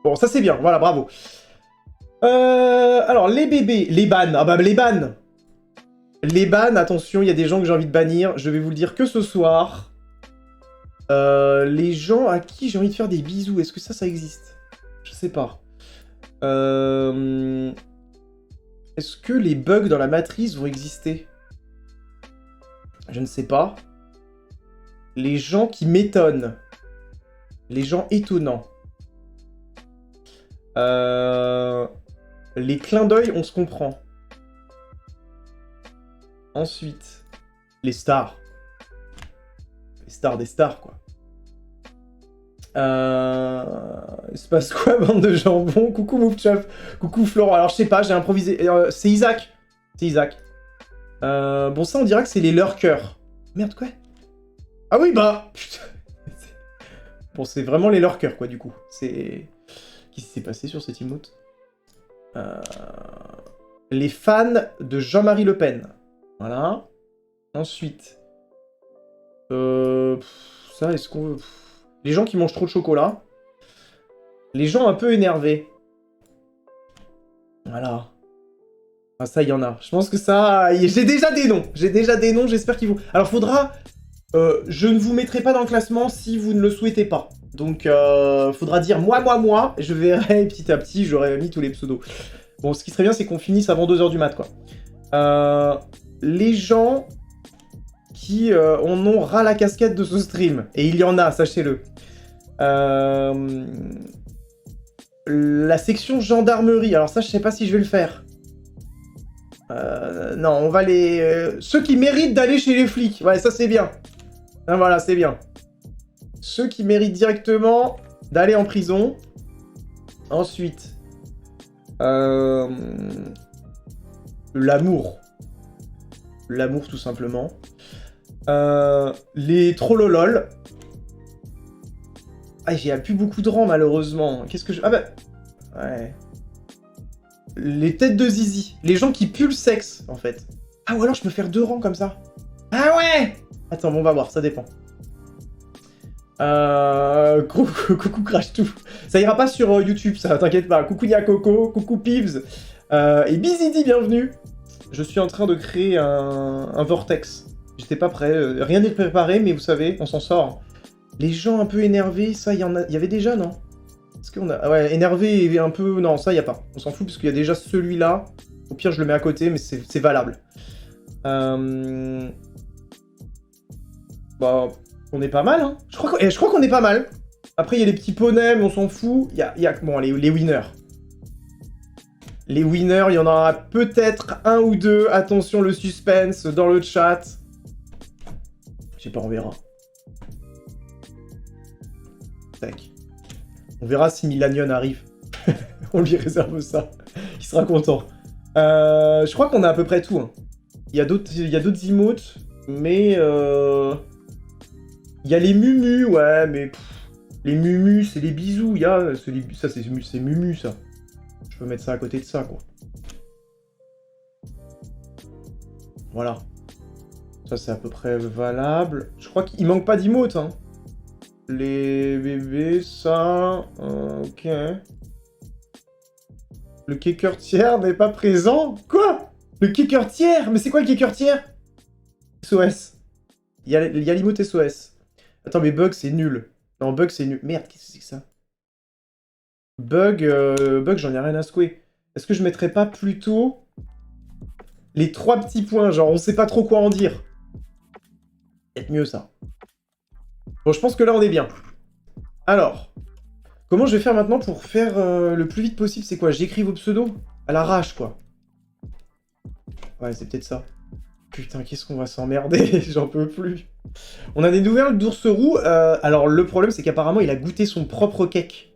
Bon, ça c'est bien, voilà, bravo. Alors, les bébés, les bans, ah bah les bans. Les bans, attention, il y a des gens que j'ai envie de bannir. Je vais vous le dire que ce soir. Les gens à qui j'ai envie de faire des bisous, est-ce que ça existe? Je sais pas. Est-ce que les bugs dans la matrice vont exister? Je ne sais pas. Les gens qui m'étonnent. Les gens étonnants. Les clins d'œil, on se comprend. Ensuite, les stars. des stars, quoi. Il se passe quoi, bande de jambon? Coucou Moufchef, coucou Florent. Alors je sais pas, j'ai improvisé. C'est Isaac. C'est Isaac. Bon, ça on dirait que c'est les lurkers. Merde, quoi? Ah oui, bah... Putain. Bon, c'est vraiment les lurkers, quoi, du coup. C'est... Qu'est-ce qui s'est passé sur cette emote? Les fans de Jean-Marie Le Pen. Voilà. Ensuite... ça, est-ce qu'on... Les gens qui mangent trop de chocolat. Les gens un peu énervés. Voilà. Ah, ça, il y en a. Je pense que ça... J'ai déjà des noms. J'ai déjà des noms, j'espère qu'ils vont... Alors, faudra... je ne vous mettrai pas dans le classement si vous ne le souhaitez pas. Donc, faudra dire moi. Je verrai petit à petit, j'aurai mis tous les pseudos. Bon, ce qui serait bien, c'est qu'on finisse avant 2h du mat', quoi. Les gens qui en ont ras la casquette de ce stream. Et il y en a, sachez-le. La section gendarmerie. Alors ça, je sais pas si je vais le faire. Non, on va les... ceux qui méritent d'aller chez les flics. Ouais, ça c'est bien. Ah, voilà, c'est bien. Ceux qui méritent directement d'aller en prison. Ensuite. L'amour. L'amour, tout simplement. Les trollolol. Ah, j'ai plus beaucoup de rangs, malheureusement. Qu'est-ce que je... Ah bah... Ouais. Les têtes de zizi. Les gens qui puent le sexe, en fait. Ah, ou alors je peux faire 2 rangs comme ça. Ah ouais! Attends, bon, on va voir, ça dépend. Coucou Crash tout. Ça ira pas sur YouTube, ça, t'inquiète pas. Coucou Nia Coco, coucou Pivs. Et Bizidi, bienvenue. Je suis en train de créer un vortex. J'étais pas prêt, rien n'est préparé, mais vous savez, on s'en sort. Les gens un peu énervés, ça, il y avait déjà, non? Est-ce qu'on a... Ah ouais, énervé et un peu... Non, ça, il y a pas. On s'en fout, parce qu'il y a déjà celui-là. Au pire, je le mets à côté, mais c'est valable. Bah... On est pas mal, hein. Je crois qu'on est pas mal. Après, il y a les petits poneys, mais on s'en fout. Il y a... Bon, les winners. Les winners, il y en aura peut-être 1 ou 2. Attention, le suspense dans le chat. Je sais pas, on verra. Tac. On verra si Milanion arrive. On lui réserve ça. Il sera content. Je crois qu'on a à peu près tout. Hein. Il y a d'autres emotes, mais... Il y a les mumus, ouais, mais... les mumus, c'est les bisous. Il y a... Ça, c'est mumu, ça. Je peux mettre ça à côté de ça, quoi. Voilà. Ça, c'est à peu près valable. Je crois qu'il manque pas d'emotes, hein. Les bébés, ça... ok. Le kicker tiers n'est pas présent? Quoi? Le kicker tiers? Mais c'est quoi le kicker tiers? SOS. Il y a l'emote SOS. Attends, mais bug, c'est nul. Non, bug, c'est nul. Merde, qu'est-ce que c'est que ça? Bug, j'en ai rien à secouer. Est-ce que je mettrais pas plutôt les 3 petits points, genre on sait pas trop quoi en dire? Peut-être mieux ça. Bon, je pense que là on est bien. Alors, comment je vais faire maintenant pour faire le plus vite possible? C'est quoi? J'écris vos pseudos? À l'arrache, quoi. Ouais, c'est peut-être ça. Putain, qu'est-ce qu'on va s'emmerder? J'en peux plus. On a des nouvelles d'Ours Roux. Alors, le problème, c'est qu'apparemment, il a goûté son propre cake.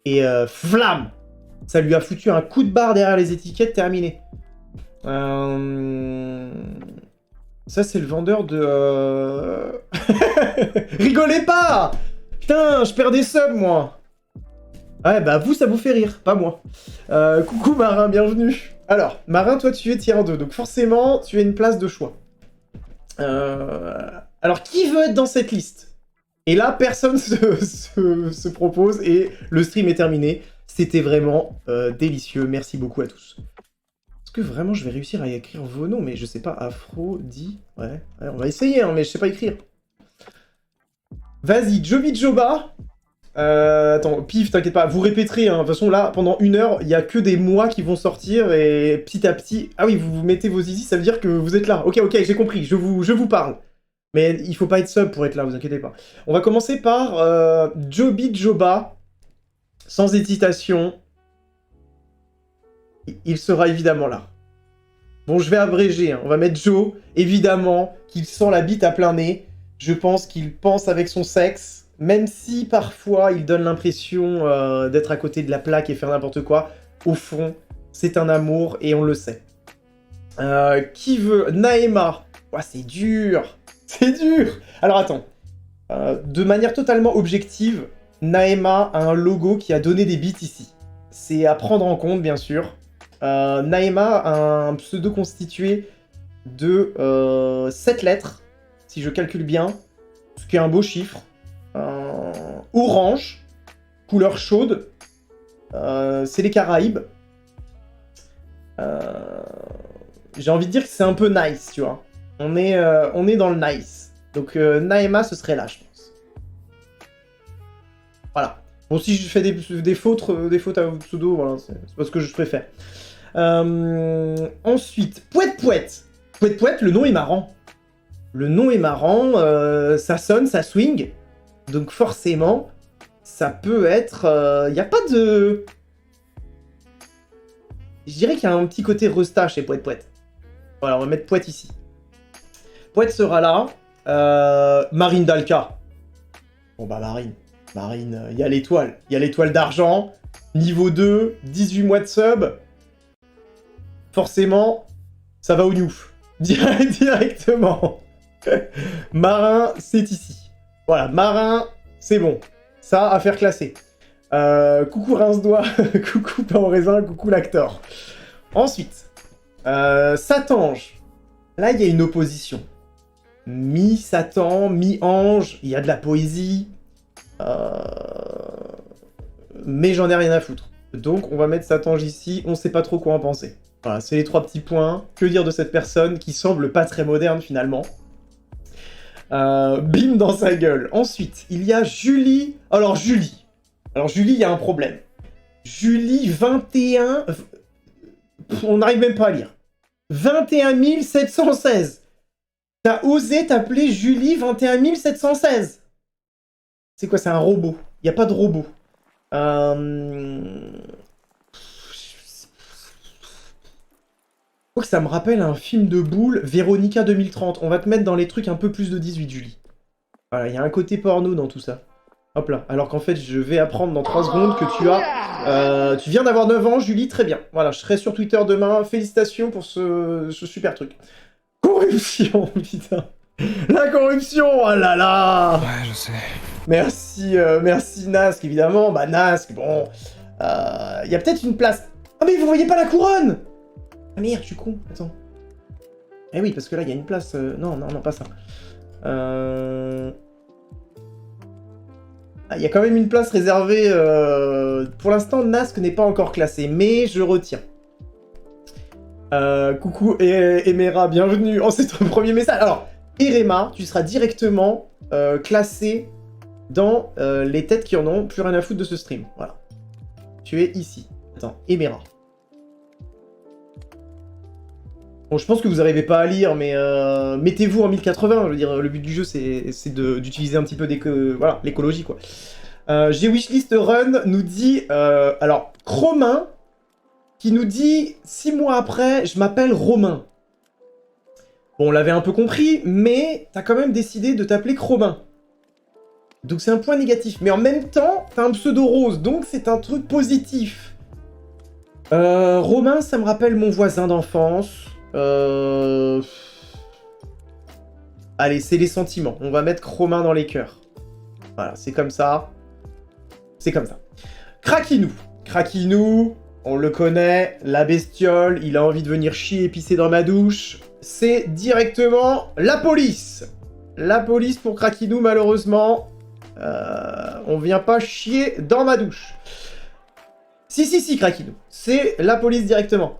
Et flamme! Ça lui a foutu un coup de barre derrière les étiquettes, terminé. Ça, c'est le vendeur de... Rigolez pas! Putain, je perds des subs, moi. Ouais, bah vous, ça vous fait rire, pas moi. Coucou Marin, bienvenue. Alors, Marin, toi, tu es tier 2, donc forcément, tu as une place de choix. Alors, qui veut être dans cette liste? Et là, personne se propose, et le stream est terminé. C'était vraiment délicieux, merci beaucoup à tous. Est-ce que vraiment je vais réussir à écrire vos noms? Mais je sais pas, Aphrodie... Ouais, on va essayer, hein, mais je sais pas écrire. Vas-y, Joby Joba. Attends, pif, t'inquiète pas, vous répéterez, hein. De toute façon, là, pendant 1 heure, il y a que des mois qui vont sortir, et petit à petit... Ah oui, vous mettez vos zizi, ça veut dire que vous êtes là. Ok, j'ai compris, je vous parle. Mais il faut pas être sub pour être là, vous inquiétez pas. On va commencer par Joby Joba. Sans hésitation. Il sera évidemment là. Bon, je vais abréger, hein. On va mettre Joe, évidemment, qu'il sent la bite à plein nez. Je pense qu'il pense avec son sexe, même si parfois il donne l'impression d'être à côté de la plaque et faire n'importe quoi. Au fond, c'est un amour et on le sait. Qui veut Naema? Ouah, c'est dur. C'est dur. Alors attends. De manière totalement objective, Naema a un logo qui a donné des bits ici. C'est à prendre en compte, bien sûr. Naema a un pseudo constitué de 7 lettres, si je calcule bien, ce qui est un beau chiffre. Orange, couleur chaude, c'est les Caraïbes. J'ai envie de dire que c'est un peu nice, tu vois. On est dans le nice. Donc Naema, ce serait là, je pense. Voilà. Bon, si je fais des fautes à pseudo, voilà, c'est pas ce que je préfère. Ensuite, Pouet Pouet. Pouet Pouet, le nom est marrant. Le nom est marrant, ça sonne, ça swing. Donc forcément, ça peut être... y a pas de... Je dirais qu'il y a un petit côté resta chez Pouet Pouet. Voilà, on va mettre Pouet ici. Pouet sera là. Marine Dalka. Bon bah Marine, il y a l'étoile. Il y a l'étoile d'argent. Niveau 2, 18 mois de sub. Forcément, ça va au new. Directement. Marin, c'est ici. Voilà, Marin, c'est bon. Ça, à faire classer. Coucou Rince-Doigt, coucou pain au raisin, coucou l'acteur. Ensuite, Satange. Là, il y a une opposition. Mi-Satan, mi-Ange, il y a de la poésie. Mais j'en ai rien à foutre. Donc, on va mettre Satange ici, on sait pas trop quoi en penser. Voilà, c'est les 3 petits points. Que dire de cette personne qui semble pas très moderne, finalement. Bim dans sa gueule. Ensuite, il y a Julie. Alors, Julie, il y a un problème. Julie 21... On n'arrive même pas à lire. 21 716. T'as osé t'appeler Julie 21 716. C'est quoi, c'est un robot. Il n'y a pas de robot. Faut que ça me rappelle un film de boule, Véronica 2030. On va te mettre dans les trucs un peu plus de 18, Julie. Voilà, il y a un côté porno dans tout ça. Hop là. Alors qu'en fait, je vais apprendre dans 3 secondes que tu viens d'avoir 9 ans, Julie, très bien. Voilà, je serai sur Twitter demain. Félicitations pour ce super truc. Corruption, putain. La corruption, oh là là. Ouais, je sais. Merci Nask, évidemment. Bah Nask, bon... Il y a peut-être une place... Ah mais vous voyez pas la couronne. Ah merde, je suis con, attends. Eh oui, parce que là, il y a une place... Non, pas ça. Il y a quand même une place réservée... Pour l'instant, Nask n'est pas encore classé, mais je retiens. Coucou Emera, bienvenue. Oh, c'est ton premier message. Alors, Erema, tu seras directement classé dans les têtes qui en ont plus rien à foutre de ce stream. Voilà. Tu es ici. Attends, Emera. Bon, je pense que vous n'arrivez pas à lire, mais mettez-vous en 1080. Je veux dire, le but du jeu, c'est d'utiliser un petit peu voilà, l'écologie, quoi. J'ai Wishlist Run nous dit... alors, Chromin, qui nous dit 6 mois après, je m'appelle Romain. Bon, on l'avait un peu compris, mais t'as quand même décidé de t'appeler Chromin. Donc c'est un point négatif. Mais en même temps, t'as un pseudo rose, donc c'est un truc positif. Romain, ça me rappelle mon voisin d'enfance. Allez, c'est les sentiments. On va mettre Romain dans les cœurs. Voilà, c'est comme ça. C'est comme ça. Krakinou. Krakinou, on le connaît, la bestiole, il a envie de venir chier et pisser dans ma douche. C'est directement la police. La police pour Krakinou, malheureusement. On vient pas chier dans ma douche. Si, Krakinou. C'est la police directement.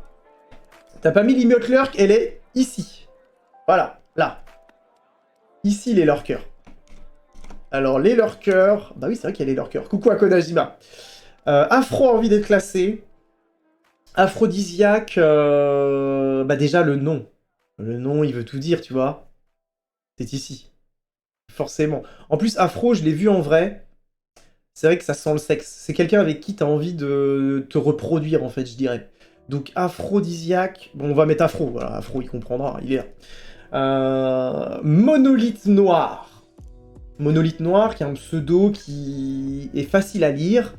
T'as pas mis l'emote lurk, elle est ici. Voilà, là. Ici, les lurkers. Alors, les lurkers... Bah oui, c'est vrai qu'il y a les lurkers. Coucou à Konajima. Afro a envie d'être classé. Aphrodisiaque... Bah déjà, le nom. Le nom, il veut tout dire, tu vois. C'est ici. Forcément. En plus, Afro, je l'ai vu en vrai. C'est vrai que ça sent le sexe. C'est quelqu'un avec qui t'as envie de te reproduire, en fait, je dirais. Donc, aphrodisiaque... Bon, on va mettre Afro. Voilà, Afro, il comprendra. Il est là. Monolithe noir. Monolithe Noir, qui est un pseudo qui est facile à lire.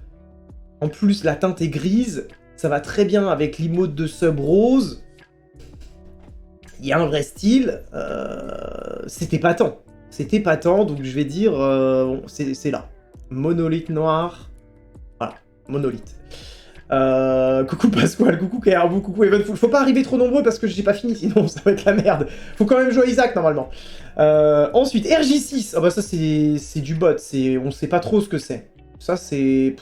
En plus, la teinte est grise. Ça va très bien avec l'emote de sub rose. Il y a un vrai style. C'était patent. C'était patent, donc je vais dire... bon, c'est là. Monolithe Noir. Voilà, Monolithe. Coucou Pasquale, coucou KRB, coucou Evenful. Faut pas arriver trop nombreux parce que j'ai pas fini, sinon ça va être la merde. Faut quand même jouer à Isaac normalement. Ensuite, RJ6. Ah bah ça c'est du bot, on sait pas trop ce que c'est. Ça c'est...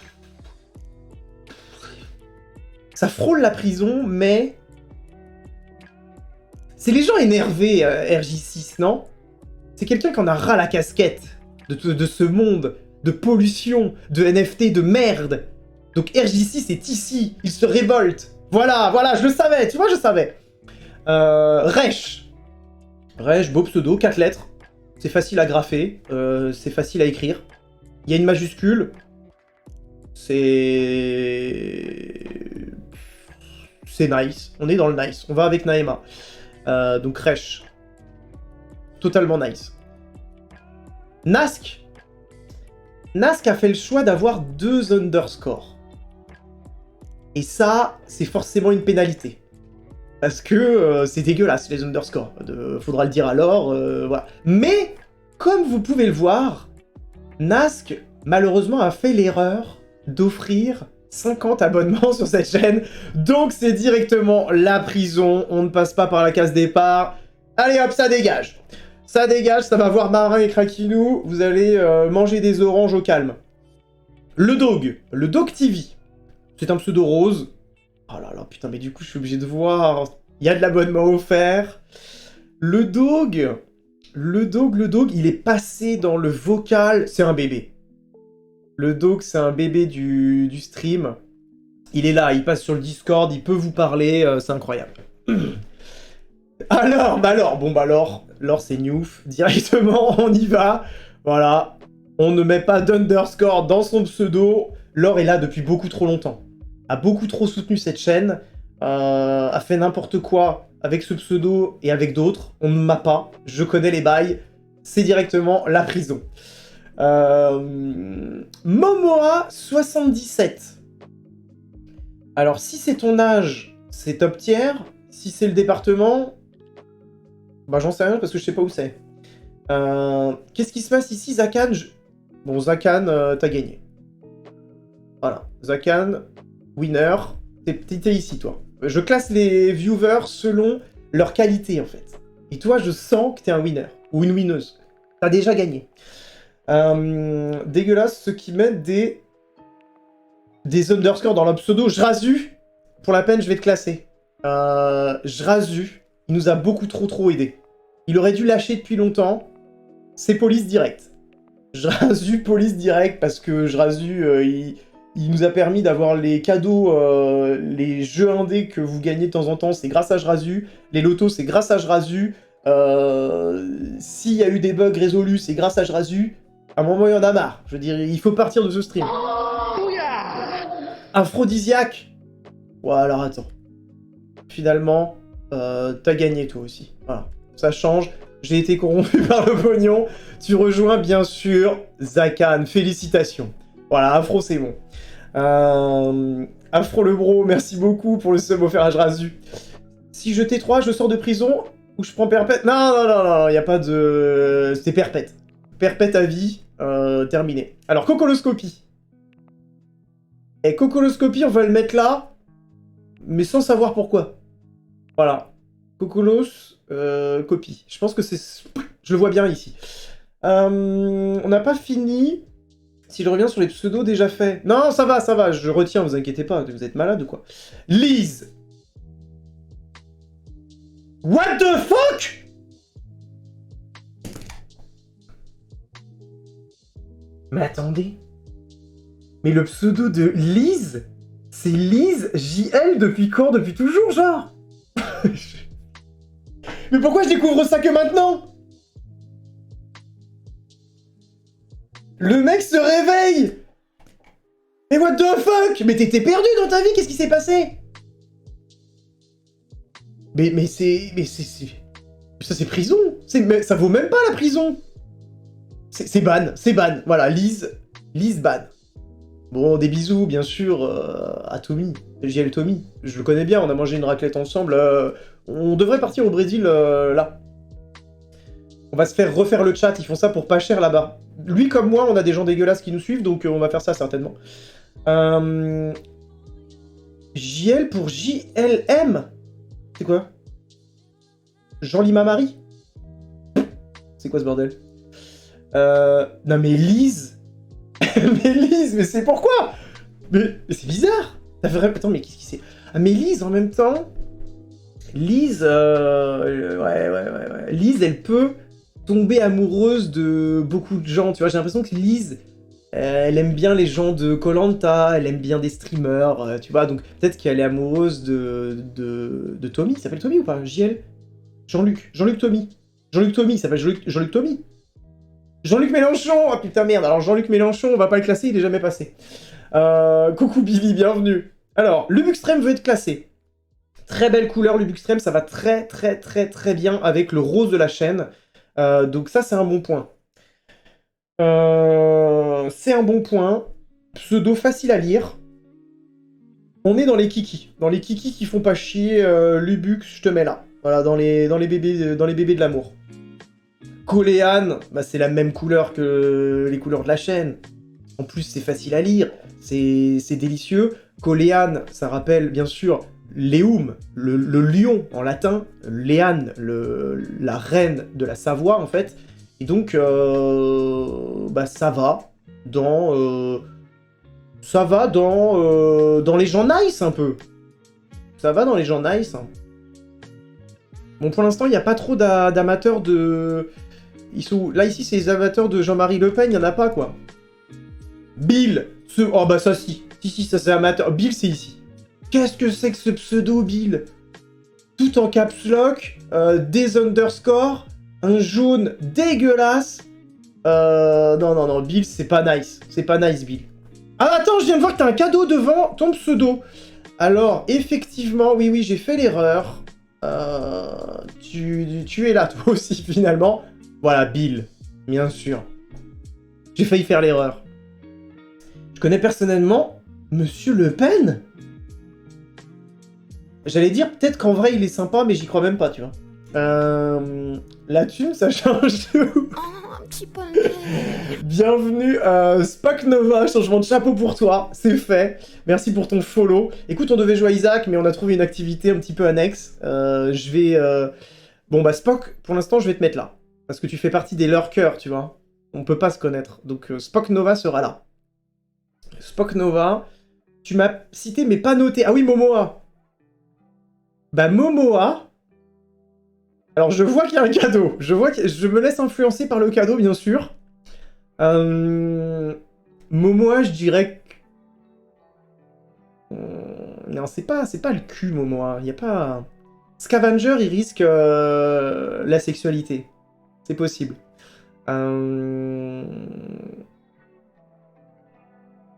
Ça frôle la prison, mais... C'est les gens énervés, RJ6, non? C'est quelqu'un qui en a ras la casquette de ce monde, de pollution, de NFT, de merde. Donc RJ6 est ici, il se révolte. Voilà, voilà, je le savais, tu vois, je savais. Resh. Resh, beau pseudo, 4 lettres. C'est facile à graffer, c'est facile à écrire. Il y a une majuscule. C'est nice, on est dans le nice. On va avec Naema. Donc Resh. Totalement nice. Nask. Nask a fait le choix d'avoir 2 underscores. Et ça, c'est forcément une pénalité. Parce que c'est dégueulasse, les underscores. Faudra le dire alors, voilà. Mais, comme vous pouvez le voir, Nask, malheureusement, a fait l'erreur d'offrir 50 abonnements sur cette chaîne. Donc c'est directement la prison, on ne passe pas par la case départ. Allez hop, ça dégage. Ça dégage, ça va voir Marin et Krakinou, vous allez manger des oranges au calme. Le Dog TV. C'est un pseudo rose. Oh là là, putain, mais du coup, je suis obligé de voir. Il y a de l'abonnement offert. Le Dog, il est passé dans le vocal. C'est un bébé. Le Dog, c'est un bébé du stream. Il est là, il passe sur le Discord, il peut vous parler, c'est incroyable. Alors, c'est Newf. Directement, on y va. Voilà. On ne met pas d'underscore dans son pseudo. Laure est là depuis beaucoup trop longtemps. A beaucoup trop soutenu cette chaîne. A fait n'importe quoi avec ce pseudo et avec d'autres. On ne m'a pas. Je connais les bails. C'est directement la prison. Momoa 77. Alors, si c'est ton âge, c'est top tier. Si c'est le département, bah j'en sais rien parce que je sais pas où c'est. Qu'est-ce qui se passe ici, Zakan? Bon, Zakan, t'as gagné. Voilà, Zakan, winner. T'es ici, toi. Je classe les viewers selon leur qualité, en fait. Et toi, je sens que t'es un winner. Ou une winneuse. T'as déjà gagné. Dégueulasse, ceux qui mettent des underscores dans leur pseudo. Jrazu, pour la peine, je vais te classer. Jrazu, il nous a beaucoup trop aidé. Il aurait dû lâcher depuis longtemps. C'est police direct. Jrazu, police direct, parce que Jrazu, il nous a permis d'avoir les cadeaux, les jeux indés que vous gagnez de temps en temps, c'est grâce à Jrazu. Les lotos, c'est grâce à Jrazu. S'il y a eu des bugs résolus, c'est grâce à Jrazu. À un moment, il y en a marre. Je veux dire, il faut partir de ce stream. Aphrodisiaque. Ouais, alors attends. Finalement, t'as gagné toi aussi. Voilà, ça change. J'ai été corrompu par le pognon. Tu rejoins bien sûr Zakan. Félicitations. Voilà, Afro, c'est bon. Afro le bro, merci beaucoup pour le sub offert à Jrazu. Si je T3, je sors de prison ou je prends perpète? Non, il n'y a pas de... C'est perpète. Perpète à vie, terminé. Alors, Cocoloscopie. Et Cocoloscopie, on va le mettre là, mais sans savoir pourquoi. Voilà. Cocolos, copie. Je pense que c'est... Je le vois bien ici. On n'a pas fini. Si je reviens sur les pseudos déjà faits... Non, ça va, je retiens, vous inquiétez pas, vous êtes malade ou quoi? Lise. What the fuck? Mais attendez. Mais le pseudo de Lise, c'est Lise JL depuis quand? Depuis toujours, genre? Mais pourquoi je découvre ça que maintenant? Le mec se réveille! Mais what the fuck? Mais t'étais perdu dans ta vie, qu'est-ce qui s'est passé? Mais c'est... Ça c'est prison! Mais ça vaut même pas la prison! C'est ban, c'est ban. Voilà, Lise ban. Bon, des bisous, bien sûr, à Tommy. JL Tommy. Je le connais bien, on a mangé une raclette ensemble. On devrait partir au Brésil, là. On va se faire refaire le chat, ils font ça pour pas cher là-bas. Lui comme moi, on a des gens dégueulasses qui nous suivent, donc on va faire ça certainement. JL pour JLM. C'est quoi? Jean-Lima Marie? C'est quoi ce bordel? Non mais Lise. Mais Lise, mais c'est pourquoi? Mais c'est bizarre. Attends, mais qu'est-ce qui c'est? Ah mais Lise en même temps. Lise, ouais. Lise, elle peut tomber amoureuse de beaucoup de gens, tu vois. J'ai l'impression que Lise, elle aime bien les gens de koh, elle aime bien des streamers, tu vois. Donc peut-être qu'elle est amoureuse de Tommy. Il s'appelle Tommy ou pas? JL? Jean-Luc Tommy. Jean-Luc Tommy, il s'appelle Jean-Luc Tommy. Jean-Luc Mélenchon! Ah putain merde, alors Jean-Luc Mélenchon, on va pas le classer, il est jamais passé. Coucou Billy, bienvenue. Alors, Lubuxtrem veut être classé. Très belle couleur, Lubuxtrem, ça va très bien avec le rose de la chaîne. Donc ça, c'est un bon point. C'est un bon point. Pseudo facile à lire. On est dans les kikis. Dans les kikis qui font pas chier, Lubux, je te mets là. Voilà, dans les bébés de l'amour. Coléane, bah c'est la même couleur que les couleurs de la chaîne. En plus, c'est facile à lire, c'est délicieux. Coléane, ça rappelle bien sûr Léum, le lion en latin, Léane, la reine de la Savoie en fait. Et donc, bah ça va dans les gens nice un peu. Ça va dans les gens nice. Hein. Bon, pour l'instant, il n'y a pas trop d'amateurs de... Là, ici, c'est les amateurs de Jean-Marie Le Pen, il n'y en a pas, quoi. Bill Oh, bah ça, si. Si, ça, c'est amateur. Bill, c'est ici. Qu'est-ce que c'est que ce pseudo, Bill? Tout en caps lock, des underscores, un jaune dégueulasse. Non, Bill, c'est pas nice. C'est pas nice, Bill. Ah, attends, je viens de voir que t'as un cadeau devant ton pseudo. Alors, effectivement, oui, j'ai fait l'erreur. Tu es là, toi aussi, finalement. Voilà, Bill, bien sûr. J'ai failli faire l'erreur. Je connais personnellement Monsieur Le Pen. J'allais dire peut-être qu'en vrai il est sympa, mais j'y crois même pas, tu vois. La thune, ça change tout. Oh, un petit peu. Bienvenue, Spock Nova, changement de chapeau pour toi, c'est fait. Merci pour ton follow. Écoute, on devait jouer à Isaac, mais on a trouvé une activité un petit peu annexe. Je vais... Bon, bah Spock, pour l'instant, je vais te mettre là. Parce que tu fais partie des lurkers, tu vois. On peut pas se connaître. Donc Spock Nova sera là. Spock Nova, tu m'as cité mais pas noté. Ah oui, Momoa. Bah Momoa... Alors je vois qu'il y a un cadeau. Je me laisse influencer par le cadeau, bien sûr. Momoa, je dirais que... Non, c'est pas le cul, Momoa. Il y a pas... Scavenger, il risque la sexualité. C'est possible.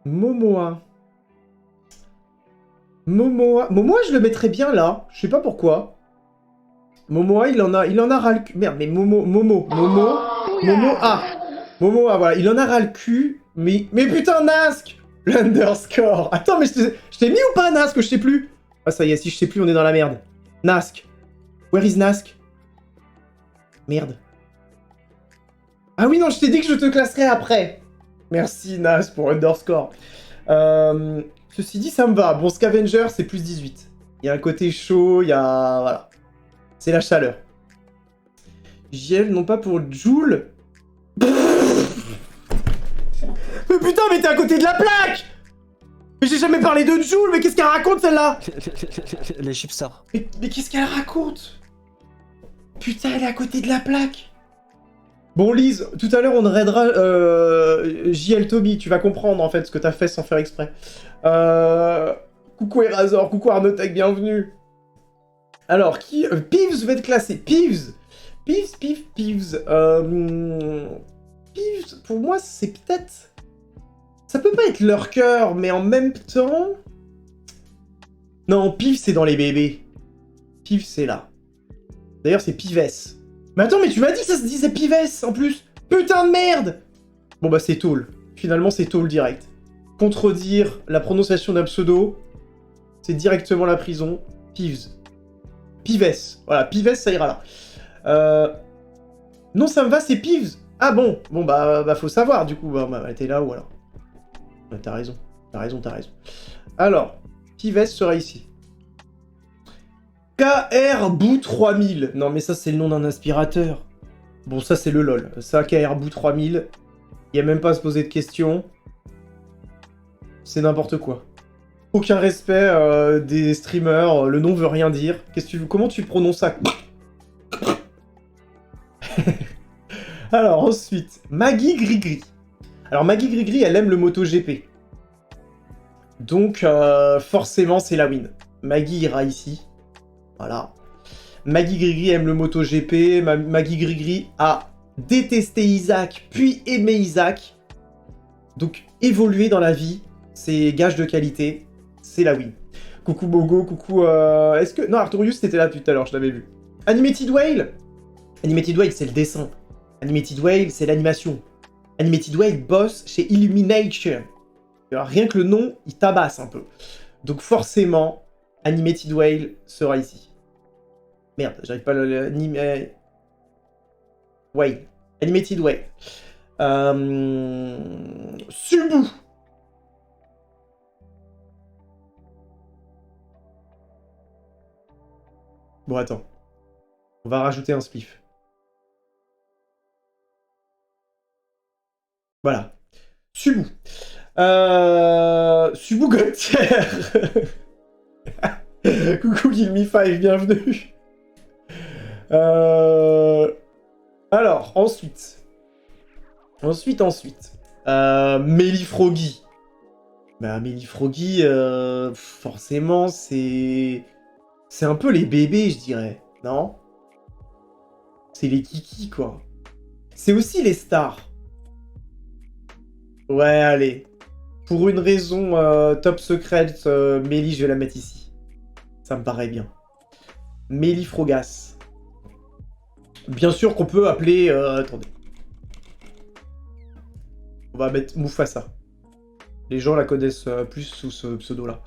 Momoa, je le mettrais bien là. Je sais pas pourquoi. Momoa, il en a ras le cul. Merde, mais Momo, ah, Momoa, voilà, il en a ras le cul. Mais putain, Nask, l'underscore. Attends, mais je t'ai mis ou pas, Nask? Je sais plus. Ah, ça y est, si je sais plus, on est dans la merde. Nask. Where is Nask? Merde. Ah oui, non, je t'ai dit que je te classerais après. Merci, Nas, pour underscore. Ceci dit, ça me va. Bon, Scavenger, c'est plus 18. Il y a un côté chaud, il y a... Voilà. C'est la chaleur. JL, non pas pour Joule. Mais putain, mais t'es à côté de la plaque! Mais j'ai jamais parlé de Joule, mais qu'est-ce qu'elle raconte, celle-là? Les chipstars. Mais qu'est-ce qu'elle raconte? Putain, elle est à côté de la plaque. Bon, Lise, tout à l'heure, on raidera JL Tommy. Tu vas comprendre, en fait, ce que t'as fait sans faire exprès. Coucou Erazor, coucou Arnotech, bienvenue. Alors, qui... Peeves va être classé. Peeves, pour moi, c'est peut-être... Ça peut pas être leur cœur, mais en même temps... Non, Peeves, c'est dans les bébés. Peeves, c'est là. D'ailleurs, c'est Pives. Mais attends, mais tu m'as dit que ça se disait Pives, en plus. Putain de merde. Bon bah c'est Toll. Finalement c'est Toll direct. Contredire la prononciation d'un pseudo, c'est directement la prison. Peeves. Pives. Voilà, Pives ça ira là. Non ça me va, c'est Peeves. Ah bon, bon bah faut savoir du coup. Bah t'es là ou alors. T'as raison. T'as raison. Alors, Pives sera ici. KR Boo 3000. Non mais ça c'est le nom d'un aspirateur. Bon ça c'est le LOL. Ça KR Boo 3000. Y a même pas à se poser de questions. C'est n'importe quoi. Aucun respect des streamers, le nom veut rien dire. Comment tu prononces ça? Alors ensuite, Maggie Grigri. Alors Maggie Grigri, elle aime le MotoGP. Donc forcément c'est la win. Maggie ira ici. Voilà. Maggie Grigri aime le MotoGP. Maggie Grigri a détesté Isaac, puis aimé Isaac. Donc évoluer dans la vie, c'est gage de qualité. C'est la win. Coucou Bogo, coucou... Est-ce que... Non, Artorius, t'étais là tout à l'heure, je l'avais vu. Animated Whale. Animated Whale, c'est le dessin. Animated Whale, c'est l'animation. Animated Whale bosse chez Illumination. Alors, rien que le nom, il tabasse un peu. Donc forcément, Animated Whale sera ici. Merde, j'arrive pas à l'animer... Whale. Animated Whale. Subu. Bon, attends. On va rajouter un spliff. Voilà. Subu. Subu Gautier. Coucou Gilmi5, bienvenue. Alors, ensuite. Melifrogi. Bah, Melifrogi, forcément, c'est un peu les bébés, je dirais. Non? C'est les kikis, quoi. C'est aussi les stars. Ouais, allez. Pour une raison top secrète, Mélie, je vais la mettre ici. Ça me paraît bien. Melifrogas. Bien sûr qu'on peut appeler... attendez. On va mettre Mufasa. Les gens la connaissent plus sous ce pseudo-là.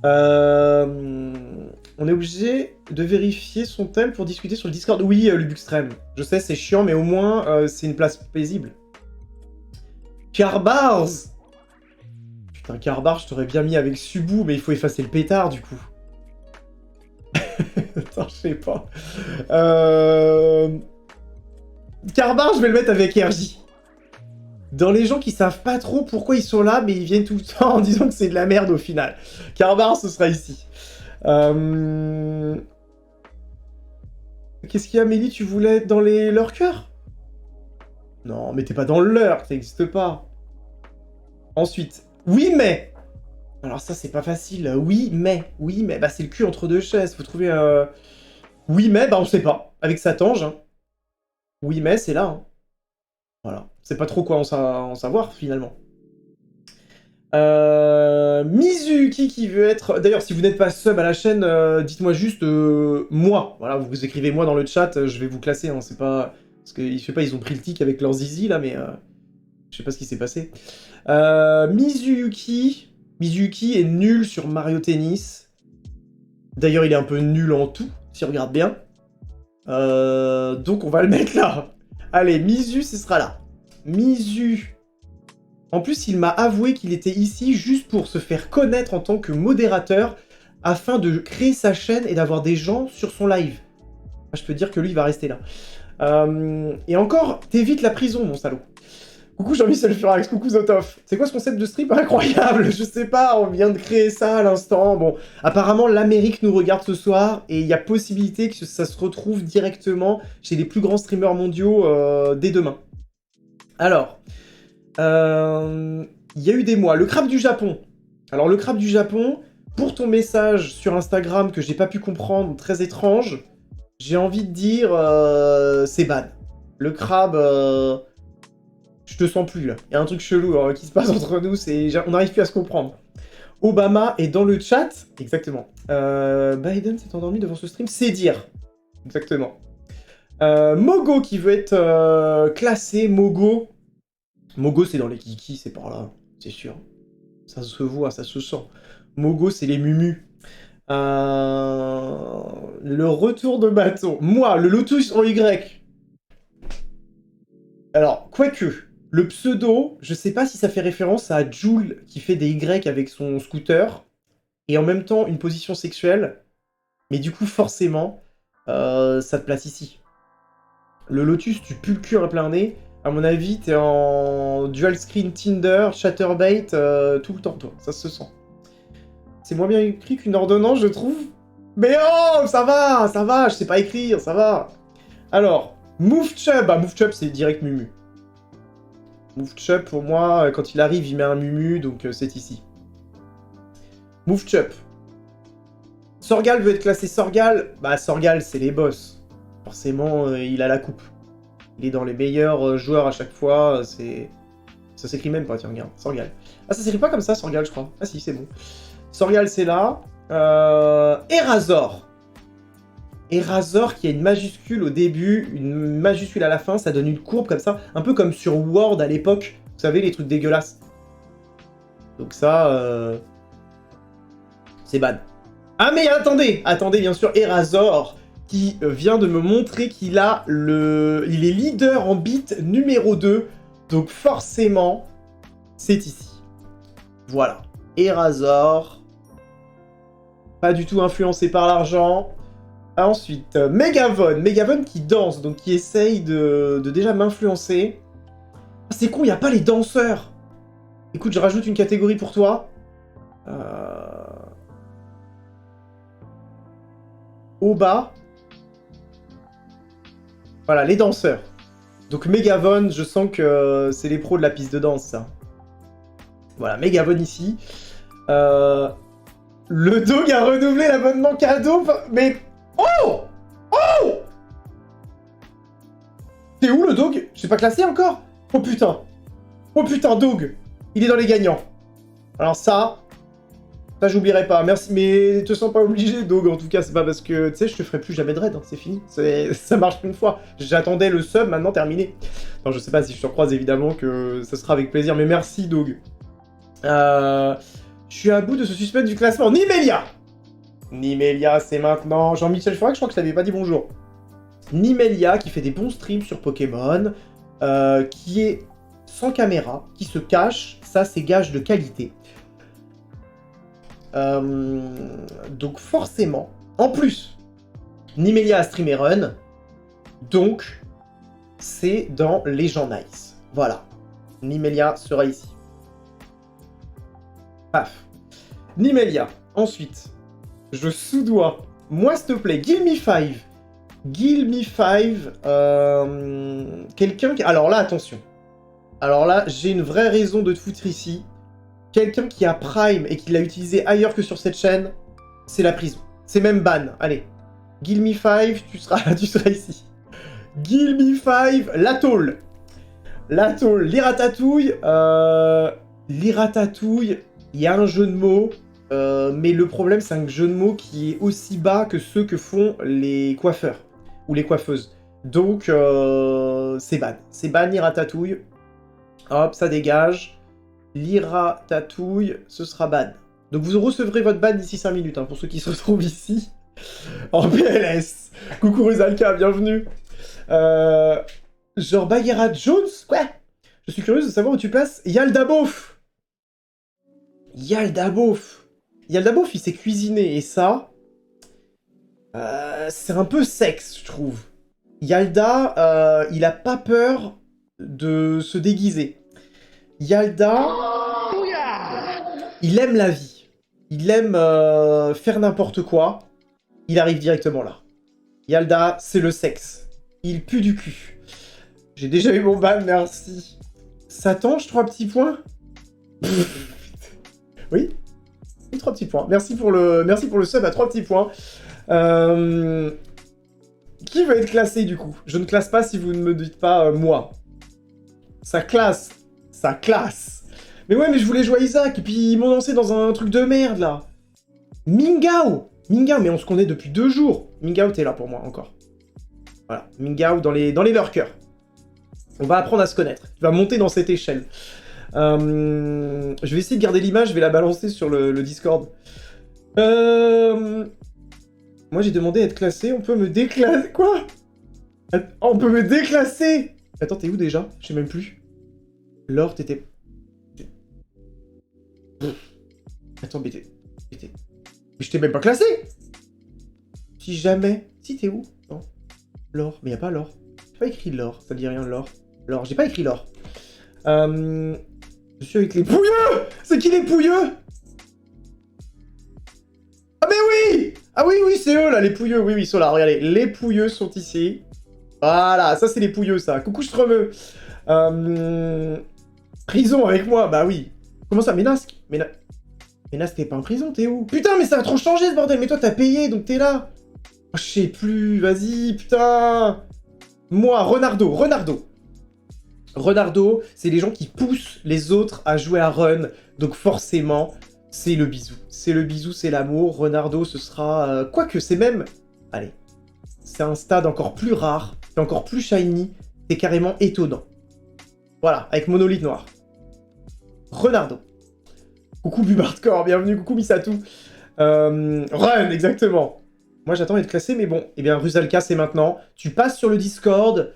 On est obligé de vérifier son thème pour discuter sur le Discord. Oui, Lubuxtrem. Je sais, c'est chiant, mais au moins, c'est une place paisible. Carbars. Putain, Carbars, je t'aurais bien mis avec Subu, mais il faut effacer le pétard, du coup. Attends, je sais pas. Carbars, je vais le mettre avec RJ. Dans les gens qui savent pas trop pourquoi ils sont là, mais ils viennent tout le temps en disant que c'est de la merde au final. Carbars, ce sera ici. Qu'est-ce qu'il y a, Mélie? Tu voulais être dans leur cœur? Non, mais t'es pas dans le leur, ça n'existe pas. Ensuite, oui, mais... Alors ça, c'est pas facile. Oui, mais... Bah, c'est le cul entre deux chaises. Faut trouver... Oui, mais... Bah, on sait pas. Avec sa tange. Hein. Oui, mais, c'est là. Hein. Voilà. C'est pas trop quoi en savoir, finalement. Mizuki qui veut être... D'ailleurs, si vous n'êtes pas sub à la chaîne, dites-moi juste moi. Voilà, vous écrivez moi dans le chat, je vais vous classer. Hein, c'est pas... Parce que, je sais pas, ils ont pris le tic avec leur zizi, là, mais... je sais pas ce qui s'est passé. Mizuki est nul sur Mario Tennis. D'ailleurs, il est un peu nul en tout, si on regarde bien. Donc, on va le mettre là. Allez, Mizu, ce sera là. Mizu... En plus, il m'a avoué qu'il était ici juste pour se faire connaître en tant que modérateur afin de créer sa chaîne et d'avoir des gens sur son live. Je peux dire que lui, il va rester là. Et encore, t'évites la prison, mon salaud. Coucou Jean-Michel Furax, coucou Zotov. C'est quoi ce concept de strip incroyable? Je sais pas, on vient de créer ça à l'instant. Bon, apparemment, l'Amérique nous regarde ce soir et il y a possibilité que ça se retrouve directement chez les plus grands streamers mondiaux dès demain. Alors... il y a eu des mois. Le crabe du Japon. Alors, le crabe du Japon, pour ton message sur Instagram que j'ai pas pu comprendre, très étrange, j'ai envie de dire c'est bad. Le crabe, je te sens plus là. Il y a un truc chelou qui se passe entre nous, on n'arrive plus à se comprendre. Obama est dans le chat. Exactement. Biden s'est endormi devant ce stream, c'est dire. Exactement. Mogo qui veut être classé, Mogo. Mogo, c'est dans les kikis, c'est par là, c'est sûr. Ça se voit, ça se sent. Mogo, c'est les mumus. Le retour de bâton. Moi, le Lotus en Y. Alors, quoique, le pseudo, je sais pas si ça fait référence à Joule qui fait des Y avec son scooter, et en même temps une position sexuelle, mais du coup, forcément, ça te place ici. Le Lotus, tu pues le cul à plein nez. À mon avis, t'es en dual screen Tinder, Chatterbait, tout le temps, toi. Ça se sent. C'est moins bien écrit qu'une ordonnance, je trouve. Mais oh, ça va, je sais pas écrire, ça va. Alors, Move Chub, bah Move Chub, c'est direct Mumu. Move Chub, pour moi, quand il arrive, il met un Mumu, donc c'est ici. Move Chub. Sorgal veut être classé Sorgal. Bah, Sorgal, c'est les boss. Forcément, il a la coupe. Il est dans les meilleurs joueurs à chaque fois, c'est... Ça s'écrit même pas, tiens, regarde, Sorgal. Ah, ça s'écrit pas comme ça, Sorgal, je crois. Ah si, c'est bon. Sorgal, c'est là. Erazor. Erazor qui a une majuscule au début, une majuscule à la fin, ça donne une courbe comme ça, un peu comme sur Word à l'époque, vous savez, les trucs dégueulasses. Donc ça, c'est bad. Ah mais attendez, bien sûr, Erazor, qui vient de me montrer qu'il a il est leader en bit numéro 2, donc forcément, c'est ici. Voilà, Erazor, pas du tout influencé par l'argent. Ensuite, Megavon qui danse, donc qui essaye de déjà m'influencer. Ah, c'est con, il n'y a pas les danseurs. Écoute, je rajoute une catégorie pour toi. Au bas. Voilà, les danseurs. Donc Megavon, je sens que c'est les pros de la piste de danse, ça. Voilà, Megavon ici. Le dog a renouvelé l'abonnement cadeau, mais... Oh! Oh! T'es où le dog? Je suis pas classé encore? Oh putain! Oh putain, dog! Il est dans les gagnants. Alors ça j'oublierai pas. Merci, mais te sens pas obligé, dog. En tout cas, c'est pas parce que, tu sais, je te ferai plus jamais de raid, hein. C'est fini. Ça marche une fois. J'attendais le sub, maintenant terminé. Non, je sais pas si je te recroise, évidemment, que ça sera avec plaisir, mais merci, dog. Je suis à bout de ce suspect du classement. Nimelia! Nimelia, c'est maintenant. Jean-Michel Forac, je crois que je t'avais pas dit bonjour. Nimelia, qui fait des bons streams sur Pokémon, qui est sans caméra, qui se cache, ça c'est gage de qualité. Donc forcément, en plus, Nimelia a stream et run, donc c'est dans les gens nice. Voilà, Nimelia sera ici. Paf. Nimelia, ensuite... Je sous-dois. Moi, s'il te plaît, Give Me 5. Give Me 5. Quelqu'un qui... Alors là, attention. Alors là, j'ai une vraie raison de te foutre ici. Quelqu'un qui a Prime et qui l'a utilisé ailleurs que sur cette chaîne, c'est la prison. C'est même ban. Allez. Give Me 5, tu seras ici. Give Me 5, la tôle. La tôle. L'iratatouille. L'iratatouille, il y a un jeu de mots. Mais le problème, c'est un jeu de mots qui est aussi bas que ceux que font les coiffeurs ou les coiffeuses. Donc, c'est ban. C'est ban, l'iratatouille. Hop, ça dégage. L'iratatouille, ce sera ban. Donc, vous recevrez votre ban d'ici 5 minutes, hein, pour ceux qui se retrouvent ici. En PLS. Coucou Ruzalka, bienvenue. Genre Bagheera Jones? Quoi? Je suis curieuse de savoir où tu places Yaldabaoth. Yaldabaoth. Yaldabaoth, il s'est cuisiné, et ça... c'est un peu sexe, je trouve. Yalda, il a pas peur de se déguiser. Yalda... il aime la vie. Il aime faire n'importe quoi. Il arrive directement là. Yalda, c'est le sexe. Il pue du cul. J'ai déjà eu mon ban, merci. Satan, 3 petits points. Oui, 3 petits points. Merci pour le sub à 3 petits points. Qui va être classé du coup? Je ne classe pas si vous ne me dites pas moi. Ça classe. Ça classe. Mais ouais, mais je voulais jouer à Isaac, et puis ils m'ont lancé dans un truc de merde là. Mingao. Mingao, mais on se connaît depuis 2 jours. Mingao, t'es là pour moi encore. Voilà, Mingao dans les lurkers. On va apprendre à se connaître. Tu vas monter dans cette échelle. Je vais essayer de garder l'image, je vais la balancer sur le Discord. Moi j'ai demandé à être classé, on peut me déclasser... Quoi? On peut me déclasser? Attends, t'es où déjà? Je sais même plus. Laure, t'étais... Attends, mais Mais je t'ai même pas classé! Si jamais... Si, t'es où? Non. Laure, mais y'a pas Laure. J'ai pas écrit Laure, ça me dit rien, Laure. Laure, j'ai pas écrit Laure. Je suis avec les pouilleux! C'est qui les pouilleux? Ah mais oui! Ah oui, oui, c'est eux là, les pouilleux. Oui, oui, ils sont là, regardez. Les pouilleux sont ici. Voilà, ça c'est les pouilleux, ça. Coucou, Stremeux. Prison avec moi, bah oui. Comment ça, Ménasque? Ménasque, t'es pas en prison, t'es où? Putain, mais ça a trop changé ce bordel, mais toi t'as payé, donc t'es là. Oh, je sais plus, vas-y, putain. Moi, Renardo, c'est les gens qui poussent les autres à jouer à Run, donc forcément, c'est le bisou. C'est le bisou, c'est l'amour. Renardo, ce sera... Quoique, c'est même... Allez, c'est un stade encore plus rare, c'est encore plus shiny, c'est carrément étonnant. Voilà, avec monolithe noir. Renardo. Coucou Bubardcore, bienvenue, coucou Misatou. Run, exactement. Moi j'attends d'être classé, mais bon, eh bien Rusalka c'est maintenant. Tu passes sur le Discord,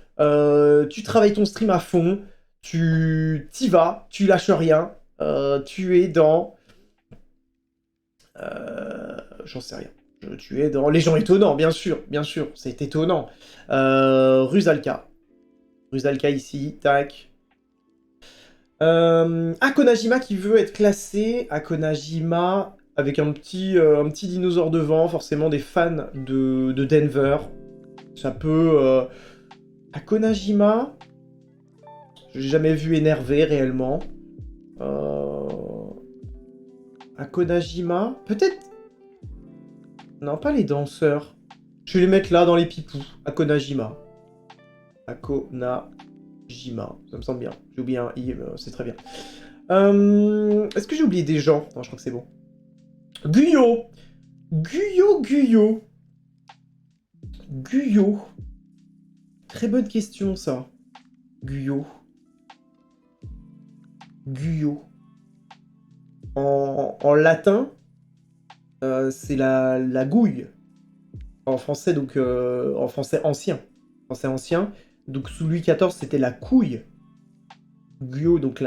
tu travailles ton stream à fond, tu t'y vas, tu lâches rien, tu es dans... J'en sais rien. Tu es dans... Les gens étonnants, bien sûr, c'est étonnant. Rusalka. Rusalka ici, tac. Akonajima qui veut être classé. Akonajima avec un petit dinosaure devant, forcément des fans de Denver. Ça peut... Akonajima, j'ai jamais vu énervé réellement. Akonajima, peut-être... Non, pas les danseurs. Je vais les mettre là dans les pipous. Akonajima. Akonajima. Ça me semble bien. J'ai oublié un i, c'est très bien. Est-ce que j'ai oublié des gens? Non, je crois que c'est bon. Guyot. Guyot. Très bonne question, ça. Guyot. En latin, c'est la gouille. En français, donc, en français ancien. Donc, sous Louis XIV, c'était la couille. Guyot, donc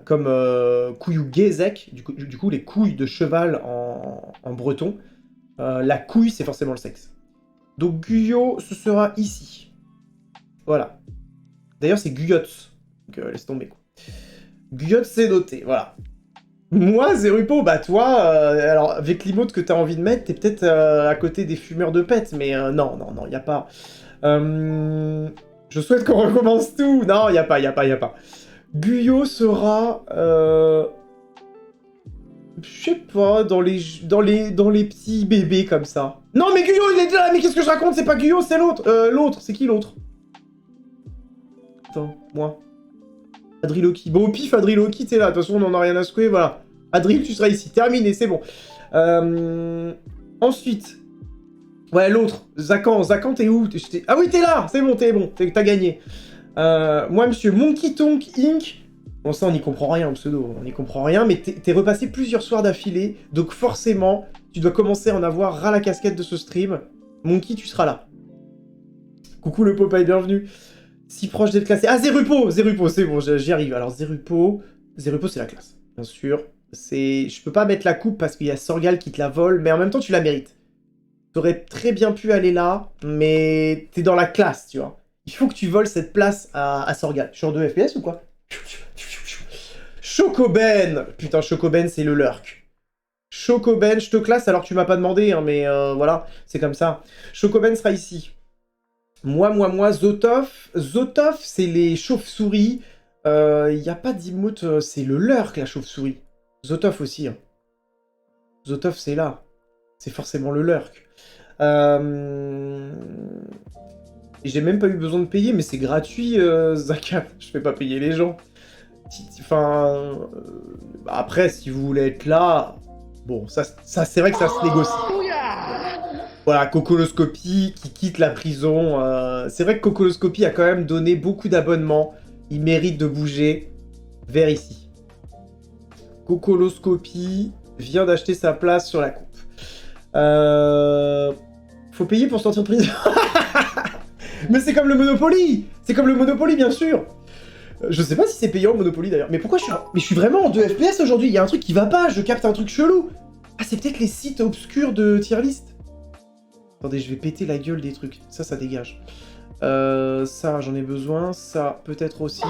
comme couillou gezek, du coup, les couilles de cheval en breton. La couille, c'est forcément le sexe. Donc, Guyot, ce sera ici. Voilà. D'ailleurs, c'est Guyot. Donc, laisse tomber, quoi. Guyot, c'est noté, voilà. Moi, Zerupo, bah toi, alors avec l'emote que t'as envie de mettre, t'es peut-être à côté des fumeurs de pète, mais non, y a pas. Je souhaite qu'on recommence tout. Non, y a pas. Guyot sera, je sais pas, dans les petits bébés comme ça. Non, mais Guyot, il est là. Mais qu'est-ce que je raconte? C'est pas Guyot, c'est l'autre. L'autre, c'est qui l'autre? Attends, moi. Adriloki. Bon, au pif, Adriloki, t'es là. De toute façon, on en a rien à secouer, voilà. Adril, tu seras ici. Terminé, c'est bon. Ensuite. Ouais, l'autre. Zakan, t'es où? Ah oui, t'es là. C'est bon, t'as gagné. Moi, monsieur Monkey Tonk Inc. Bon, ça, on n'y comprend rien au pseudo. On n'y comprend rien, mais t'es repassé plusieurs soirs d'affilée. Donc, forcément, tu dois commencer à en avoir ras la casquette de ce stream. Monkey, tu seras là. Coucou le Popeye, bienvenue. Si proche d'être classé. Ah, Zerupo, c'est bon, j'y arrive. Alors, Zerupo, c'est la classe, bien sûr. Je peux pas mettre la coupe parce qu'il y a Sorgal qui te la vole, mais en même temps, tu la mérites. T'aurais très bien pu aller là, mais t'es dans la classe, tu vois. Il faut que tu voles cette place à Sorgal. Je suis en 2 FPS ou quoi? Chocoben. Putain, Chocoben, c'est le lurk. Chocoben, je te classe alors que tu m'as pas demandé, hein, mais voilà, c'est comme ça. Chocoben sera ici. Moi, Zotov, c'est les chauves-souris. Il n'y a pas d'emote, c'est le lurk, la chauve-souris. Zotov aussi. Hein. Zotov, c'est là. C'est forcément le lurk. J'ai même pas eu besoin de payer, mais c'est gratuit, Zakat. Je fais pas payer les gens. Enfin... après, si vous voulez être là... Bon, ça c'est vrai que ça se négocie. Voilà, Cocoloscopie qui quitte la prison. C'est vrai que Cocoloscopie a quand même donné beaucoup d'abonnements. il mérite de bouger vers ici. Cocoloscopie vient d'acheter sa place sur la coupe. Faut payer pour sortir de prison. Mais c'est comme le Monopoly. C'est comme le Monopoly, bien sûr. Je sais pas si c'est payant, Monopoly, d'ailleurs. Mais pourquoi je suis... Mais je suis vraiment en 2 FPS aujourd'hui. Il y a un truc qui va pas. Je capte un truc chelou. Ah, c'est peut-être les sites obscurs de tier list. Attendez, je vais péter la gueule des trucs. Ça dégage. Ça, j'en ai besoin. Ça, peut-être aussi.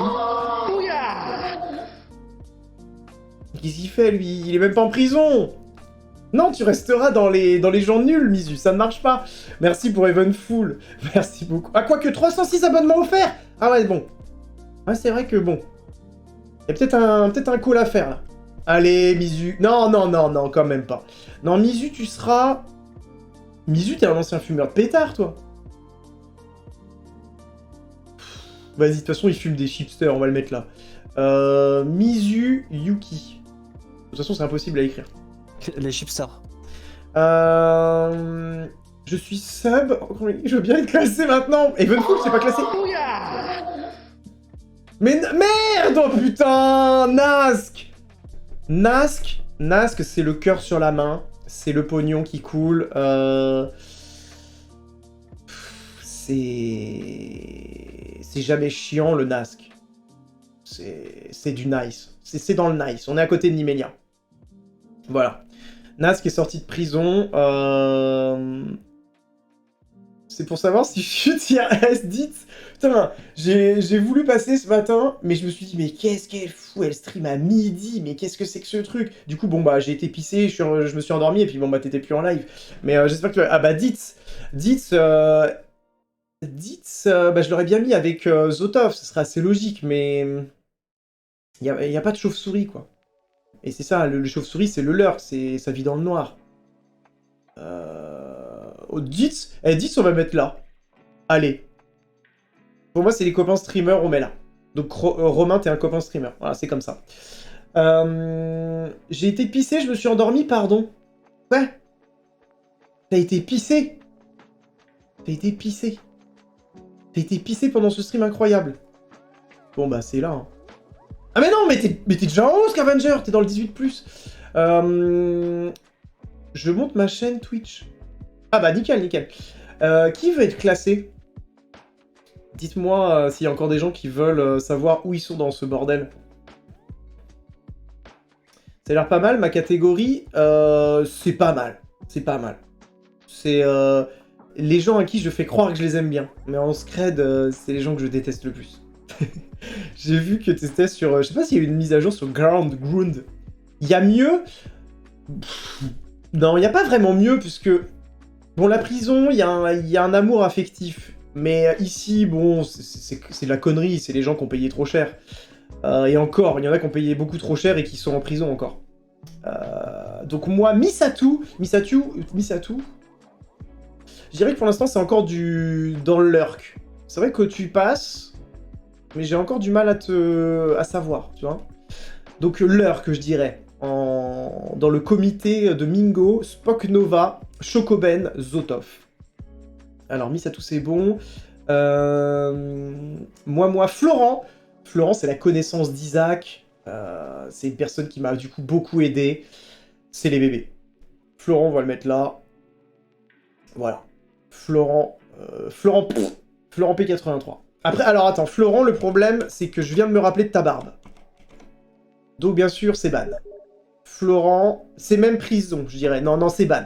Qu'est-ce qu'il fait, lui? Il est même pas en prison. Non, tu resteras dans les gens nuls, Misu. Ça ne marche pas. Merci pour Evenful. Merci beaucoup. Ah, quoique 306 abonnements offerts. Ah ouais, bon. Ouais, c'est vrai que bon. Il y a peut-être un call à faire, là. Allez, Misu. Non, quand même pas. Non, Misu, tu seras... Misu, t'es un ancien fumeur de pétard, toi. Vas-y, de toute façon, il fume des chipsters, on va le mettre là. Mizu Yuki. De toute façon, c'est impossible à écrire. Les chipstars. Je suis sub. Je veux bien être classé maintenant. Evenful, c'est pas classé. Mais merde, oh putain, Nask. Nask, c'est le cœur sur la main. C'est le pognon qui coule. C'est jamais chiant, le Nask. C'est du nice. C'est dans le nice. On est à côté de Nimelia. Voilà. Nask est sorti de prison. C'est pour savoir si je suis tier S, dites. Putain, j'ai voulu passer ce matin, mais je me suis dit, mais qu'est-ce qu'elle fout? Elle stream à midi, mais qu'est-ce que c'est que ce truc? Du coup, bon, bah, j'ai été pissé, je me suis endormi, et puis bon, bah, t'étais plus en live. Mais j'espère que tu vas... Ah bah, Dites, bah, je l'aurais bien mis avec Zotov, ce serait assez logique, mais... Il y a pas de chauve-souris, quoi. Et c'est ça, le chauve-souris, c'est le leur, ça vit dans le noir. Oh, Dites, on va mettre là. Allez. Pour moi, c'est les copains streamers, on met là. Donc, Romain, t'es un copain streamer. Voilà, c'est comme ça. J'ai été pissé, je me suis endormi, pardon. Ouais. T'as été pissé. T'as été pissé. T'as été pissé pendant ce stream incroyable. Bon, bah, c'est là, hein. Ah mais non, mais t'es déjà en haut, Scavenger, t'es dans le 18+. Je monte ma chaîne Twitch. Ah bah nickel. Qui veut être classé? Dites-moi s'il y a encore des gens qui veulent savoir où ils sont dans ce bordel. Ça a l'air pas mal, ma catégorie, c'est pas mal. C'est pas mal. C'est les gens à qui je fais croire que je les aime bien. Mais en scred, c'est les gens que je déteste le plus. J'ai vu que t'étais sur... je sais pas s'il y a eu une mise à jour sur Ground. Il y a mieux. Non, il n'y a pas vraiment mieux, puisque... Bon, la prison, il y a un amour affectif. Mais ici, bon, c'est de la connerie, c'est les gens qui ont payé trop cher. Et encore, il y en a qui ont payé beaucoup trop cher et qui sont en prison encore. Donc moi, Misatu, je dirais que pour l'instant, c'est encore dans le lurk. C'est vrai que tu passes... Mais j'ai encore du mal à savoir, tu vois. Donc l'heure que je dirais, dans le comité de Mingo, Spock Nova, Chocoben, Zotov. Alors Misatou c'est bon. Moi, Florent. Florent c'est la connaissance d'Isaac. C'est une personne qui m'a du coup beaucoup aidé. C'est les bébés. Florent, on va le mettre là. Voilà. Florent P83. Après, alors attends, Florent, le problème, c'est que je viens de me rappeler de ta barbe. Donc bien sûr, c'est ban. Florent, c'est même prison, je dirais. Non, c'est ban.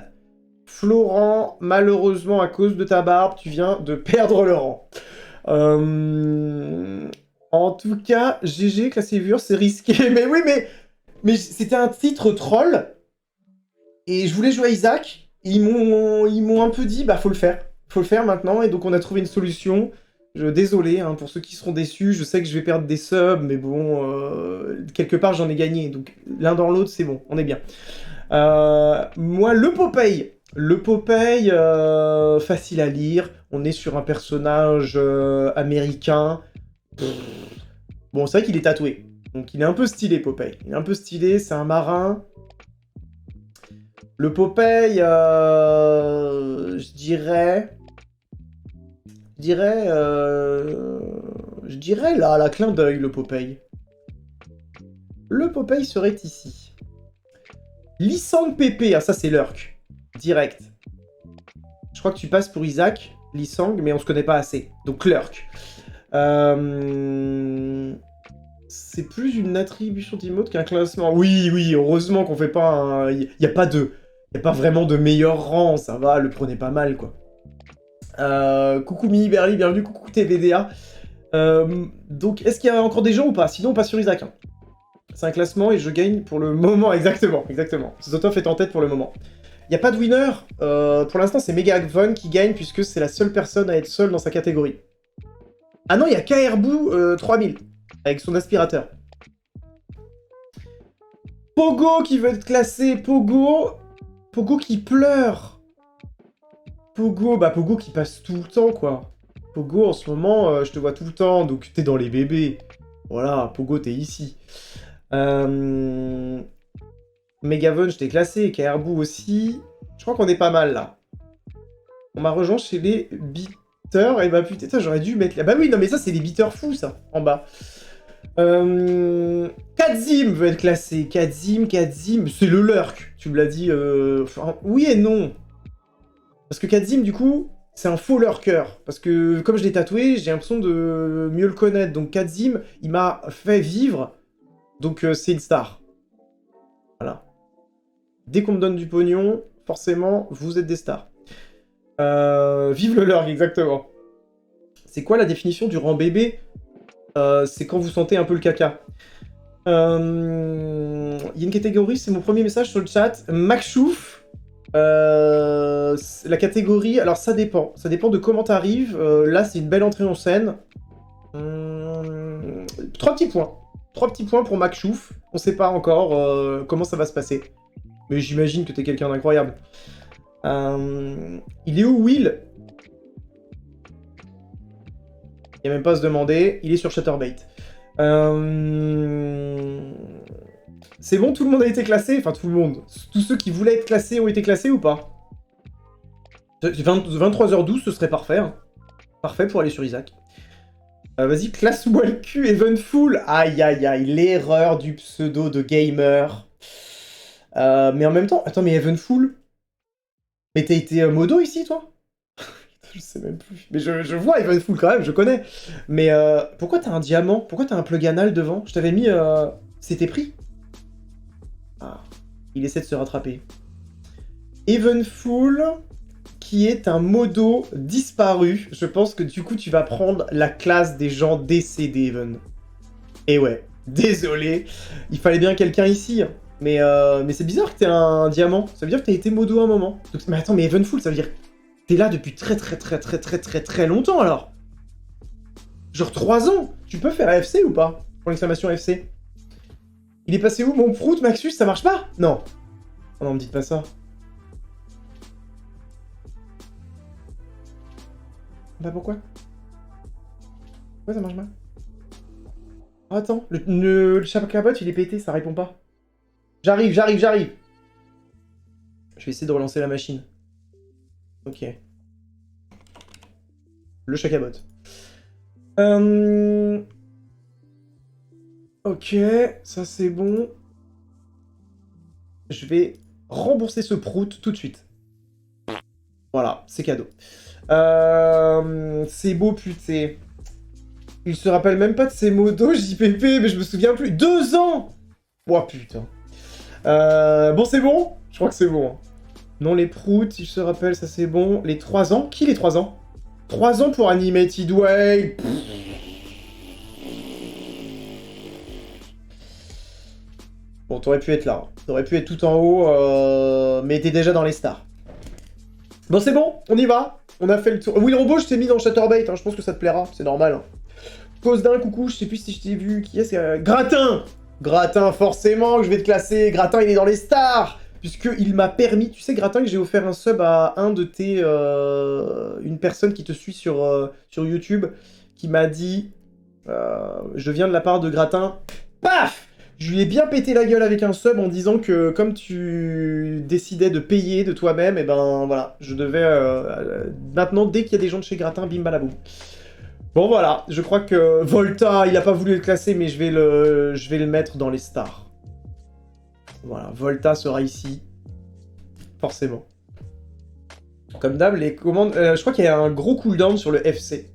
Florent, malheureusement, à cause de ta barbe, tu viens de perdre le rang. En tout cas, GG, classé vure, c'est risqué. Mais oui, mais c'était un titre troll. Et je voulais jouer à Isaac. Ils m'ont un peu dit, bah faut le faire. Faut le faire maintenant. Et donc on a trouvé une solution. Désolé hein, pour ceux qui seront déçus, je sais que je vais perdre des subs, mais bon, quelque part j'en ai gagné, donc l'un dans l'autre c'est bon, on est bien. Moi, le Popeye, facile à lire, on est sur un personnage américain. Bon, c'est vrai qu'il est tatoué, donc il est un peu stylé, Popeye. Il est un peu stylé, c'est un marin. Le Popeye, je dirais Je dirais là, la clin d'œil, le Popeye. Le Popeye serait ici. Lisang Pépé, ah ça c'est Lurk. Direct. Je crois que tu passes pour Isaac, Lisang, mais on se connaît pas assez. Donc Lurk. C'est plus une attribution d'emote qu'un classement. Oui, oui, heureusement qu'on fait pas un... Il n'y a pas vraiment de meilleur rang, ça va, le prenez pas mal, quoi. Coucou Mini Berly, bienvenue, coucou TVDA. Donc, est-ce qu'il y a encore des gens ou pas? Sinon, on passe sur Isaac. Hein. C'est un classement et je gagne pour le moment. Exactement, exactement. Zotof est en tête pour le moment. Il n'y a pas de winner. Pour l'instant, c'est Megafon qui gagne puisque c'est la seule personne à être seule dans sa catégorie. Ah non, il y a Kaerbou 3000 avec son aspirateur. Pogo qui veut être classé. Pogo qui pleure. Pogo qui passe tout le temps, quoi. Pogo, en ce moment, je te vois tout le temps, donc t'es dans les bébés. Voilà, Pogo, t'es ici. Megavon, je t'ai classé, Kaerbou aussi. Je crois qu'on est pas mal, là. On m'a rejoint chez les beaters, et bah putain, j'aurais dû mettre... Bah oui, non mais ça, c'est les beaters fous, ça, en bas. Kadzim veut être classé. Kadzim, c'est le Lurk. Tu me l'as dit... Enfin, oui et non. Parce que Kadzim, du coup, c'est un faux lurker. Parce que, comme je l'ai tatoué, j'ai l'impression de mieux le connaître. Donc Kadzim, il m'a fait vivre. Donc c'est une star. Voilà. Dès qu'on me donne du pognon, forcément, vous êtes des stars. Vive le lurk, exactement. C'est quoi la définition du rang bébé? C'est quand vous sentez un peu le caca. Il y a une catégorie, c'est mon premier message sur le chat. Makchouf. La catégorie, alors ça dépend de comment t'arrives. Là, c'est une belle entrée en scène. 3 petits points. 3 petits points pour Makchouf. On sait pas encore comment ça va se passer. Mais j'imagine que t'es quelqu'un d'incroyable. Il est où, Will? Il n'y a même pas à se demander. Il est sur Shutterbait. C'est bon, tout le monde a été classé? Enfin, tout le monde. Tous ceux qui voulaient être classés ont été classés ou pas? 23h12, ce serait parfait. Hein. Parfait pour aller sur Isaac. Vas-y, classe-moi le cul, Evenful. Aïe, aïe, aïe, l'erreur du pseudo de gamer. Mais en même temps... Attends, mais Evenful? Mais t'as été modo ici, toi? Je sais même plus. Mais je vois Evenful quand même, je connais. Mais pourquoi t'as un diamant? Pourquoi t'as un plug anal devant? Je t'avais mis... C'était pris? Ah, il essaie de se rattraper. Evenful, qui est un modo disparu. Je pense que du coup, tu vas prendre la classe des gens décédés, Even. Et ouais, désolé. Il fallait bien quelqu'un ici. Mais c'est bizarre que t'aies un diamant. Ça veut dire que t'as été modo un moment. Donc, mais attends, mais Evenful, ça veut dire que t'es là depuis très longtemps, alors. Genre 3 ans. Tu peux faire AFC ou pas? Pour l'exclamation AFC. Il est passé où, mon prout, Maxus? Ça marche pas? Non. Oh non, me dites pas ça. Bah pourquoi? Pourquoi ça marche pas? Oh, attends, le chapacabot, il est pété, ça répond pas. J'arrive. Je vais essayer de relancer la machine. Ok. Le chacabot. Ok, ça c'est bon. Je vais rembourser ce prout tout de suite. Voilà, c'est cadeau. C'est beau, putain. Il se rappelle même pas de ses modos, JPP, mais je me souviens plus. 2 ans! Oh putain. Bon, c'est bon? Je crois que c'est bon. Hein. Non, les proutes, il se rappelle, ça c'est bon. Les 3 ans? Qui les 3 ans? 3 ans pour Animated Way. Bon, t'aurais pu être là. T'aurais pu être tout en haut, mais t'es déjà dans les stars. Bon, c'est bon, on y va. On a fait le tour. Oui, le robot, je t'ai mis dans Chatterbait, hein, je pense que ça te plaira, c'est normal. Hein. Cause d'un coucou, je sais plus si je t'ai vu. Qui est-ce Gratin! Gratin, forcément, que je vais te classer. Gratin, il est dans les stars! Puisqu'il m'a permis... Tu sais, Gratin, que j'ai offert un sub à un de tes... une personne qui te suit sur YouTube, qui m'a dit... je viens de la part de Gratin. Paf! Je lui ai bien pété la gueule avec un sub en disant que comme tu décidais de payer de toi-même, et ben voilà, je devais... maintenant, dès qu'il y a des gens de chez Gratin, bim balaboum. Bon voilà, je crois que Volta, il a pas voulu le classer, mais je vais le mettre dans les stars. Voilà, Volta sera ici. Forcément. Comme d'hab, les commandes... je crois qu'il y a un gros cooldown sur le FC.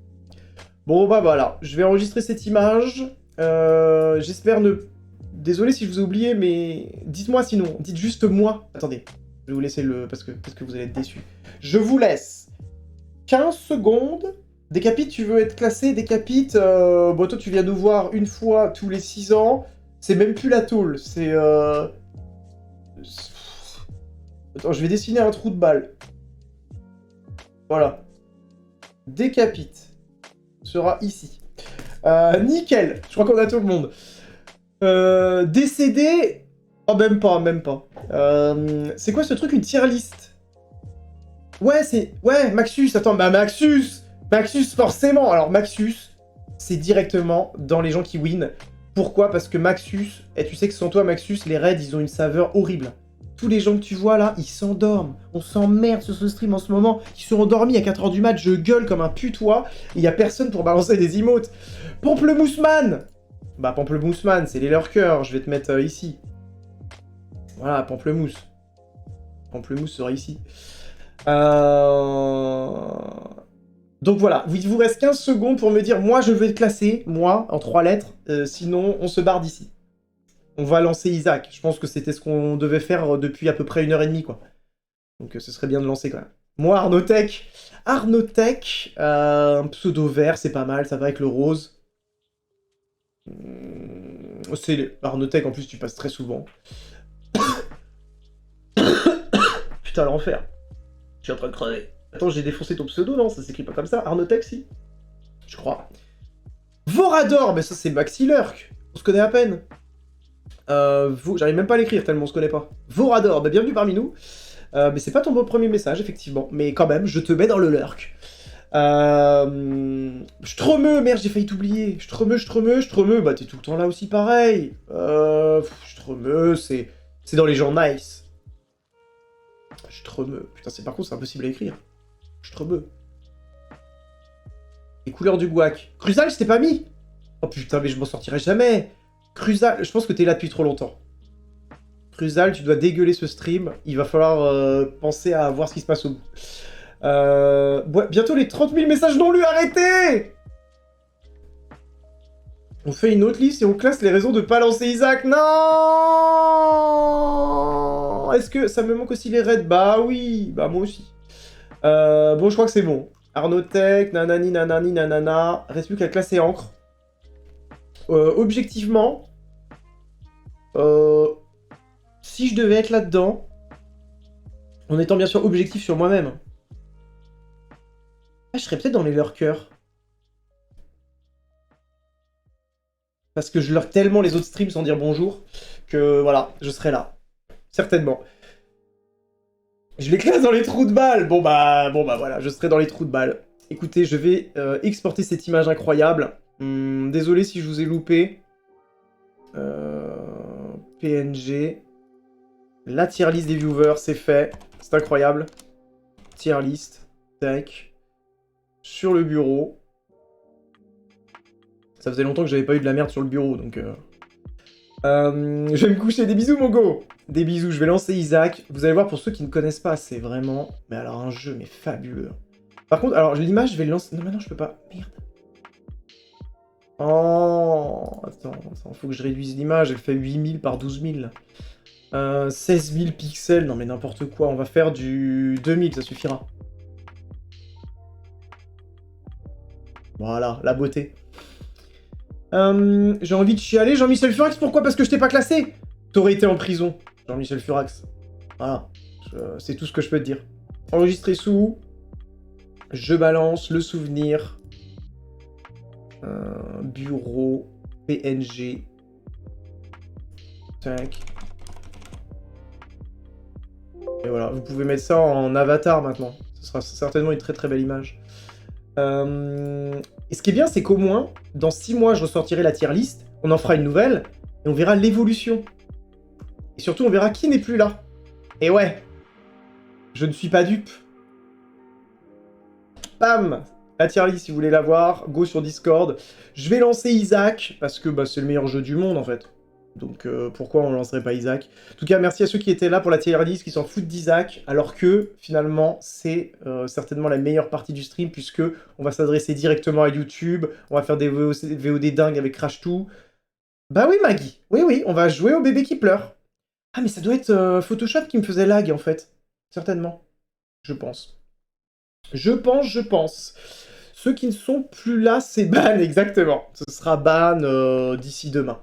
Bon bah voilà, je vais enregistrer cette image. J'espère ne... Désolé si je vous ai oublié, mais dites-moi sinon. Dites juste moi. Attendez, je vais vous laisser le... parce que vous allez être déçus. Je vous laisse 15 secondes. Décapite, tu veux être classé. Décapite, bon toi tu viens nous voir une fois tous les 6 ans. C'est même plus la tôle, c'est... Attends, je vais dessiner un trou de balle. Voilà. Décapite sera ici. Nickel. Je crois qu'on a tout le monde. Décédé... Oh, même pas, même pas. C'est quoi ce truc, une tier list? Ouais, c'est... Ouais, Maxus, attends, bah Maxus, forcément. Alors, Maxus, c'est directement dans les gens qui win. Pourquoi? Parce que Maxus... Et tu sais que sans toi, Maxus, les raids, ils ont une saveur horrible. Tous les gens que tu vois là, ils s'endorment. On s'emmerde sur ce stream en ce moment. Ils sont endormis à 4h du mat, je gueule comme un putois. Il y a personne pour balancer des emotes. Pamplemousseman! Bah Pamplemousseman, c'est les lurkers, je vais te mettre ici. Voilà, Pamplemousse. Pamplemousse sera ici. Donc voilà, il vous reste 15 secondes pour me dire, moi je vais te classer, moi, en 3 lettres, sinon on se barre d'ici. On va lancer Isaac. Je pense que c'était ce qu'on devait faire depuis à peu près 1h30, quoi. Donc ce serait bien de lancer, quand même. Moi, Arnotech. Arnotech, un pseudo vert, c'est pas mal, ça va avec le rose. C'est Arnotech, en plus, tu passes très souvent. Putain, l'enfer. Je suis en train de crever. Attends, j'ai défoncé ton pseudo, non? Ça s'écrit pas comme ça. Arnotech, si? Je crois. Vorador, mais ça, c'est Maxi Lurk. On se connaît à peine. J'arrive même pas à l'écrire tellement on se connaît pas. Vorador, bah bienvenue parmi nous. Mais c'est pas ton beau premier message, effectivement. Mais quand même, je te mets dans le lurk. Stromeux, merde, j'ai failli t'oublier. Stromeux, bah t'es tout le temps là aussi pareil. Stromeux, c'est dans les gens nice. Stromeux, putain, par contre, c'est impossible à écrire. Stromeux. Les couleurs du guac. Crusal, je t'ai pas mis. Oh putain, mais je m'en sortirai jamais. Crusal, je pense que t'es là depuis trop longtemps. Crusal, tu dois dégueuler ce stream. Il va falloir penser à voir ce qui se passe au bout. Bientôt les 30 000 messages non lus, arrêtez! On fait une autre liste et on classe les raisons de pas lancer Isaac. Non! Est-ce que ça me manque aussi les raids? Bah oui, bah moi aussi. Bon, je crois que c'est bon. Arnotech, nanani, nanani, nanana. Reste plus qu'à classer encre. Objectivement, si je devais être là-dedans, en étant bien sûr objectif sur moi-même, je serais peut-être dans les lurkers. Parce que je lurk tellement les autres streams sans dire bonjour, que voilà, je serais là. Certainement. Je les classe dans les trous de balles. Bon bah voilà, je serai dans les trous de balles. Écoutez, je vais exporter cette image incroyable. Désolé si je vous ai loupé. PNG. La tier list des viewers, c'est fait. C'est incroyable. Tier list. Tac. Sur le bureau. Ça faisait longtemps que j'avais pas eu de la merde sur le bureau, donc... je vais me coucher. Des bisous, mon go. Des bisous. Je vais lancer Isaac. Vous allez voir, pour ceux qui ne connaissent pas, c'est vraiment... Mais alors, un jeu, mais fabuleux. Par contre, alors, l'image, je vais le lancer... Non, mais non, je peux pas. Merde. Oh, attends, faut que je réduise l'image, elle fait 8000 par 12000. 16 000 pixels, non mais n'importe quoi, on va faire du 2000, ça suffira. Voilà, la beauté. J'ai envie de chialer, Jean-Michel Furax, pourquoi? Parce que je t'ai pas classé. T'aurais été en prison, Jean-Michel Furax. Voilà, c'est tout ce que je peux te dire. Enregistrer sous, je balance le souvenir. Bureau, PNG. Tac. Et voilà, vous pouvez mettre ça en avatar maintenant. Ce sera certainement une très très belle image. Et ce qui est bien, c'est qu'au moins, dans 6 mois, je ressortirai la tier list, on en fera une nouvelle, et on verra l'évolution. Et surtout, on verra qui n'est plus là. Et ouais, je ne suis pas dupe. Bam! La tier list, si vous voulez la voir, go sur Discord. Je vais lancer Isaac, parce que bah, c'est le meilleur jeu du monde, en fait. Donc pourquoi on lancerait pas Isaac? En tout cas, merci à ceux qui étaient là pour la tier list, qui s'en foutent d'Isaac, alors que, finalement, c'est certainement la meilleure partie du stream, puisque on va s'adresser directement à YouTube, on va faire des VOD dingues avec Crash2. Bah oui, Maggie, oui, on va jouer au bébé qui pleure. Ah, mais ça doit être Photoshop qui me faisait lag, en fait. Certainement. Je pense. Je pense. Ceux qui ne sont plus là, c'est ban, exactement. Ce sera ban d'ici demain.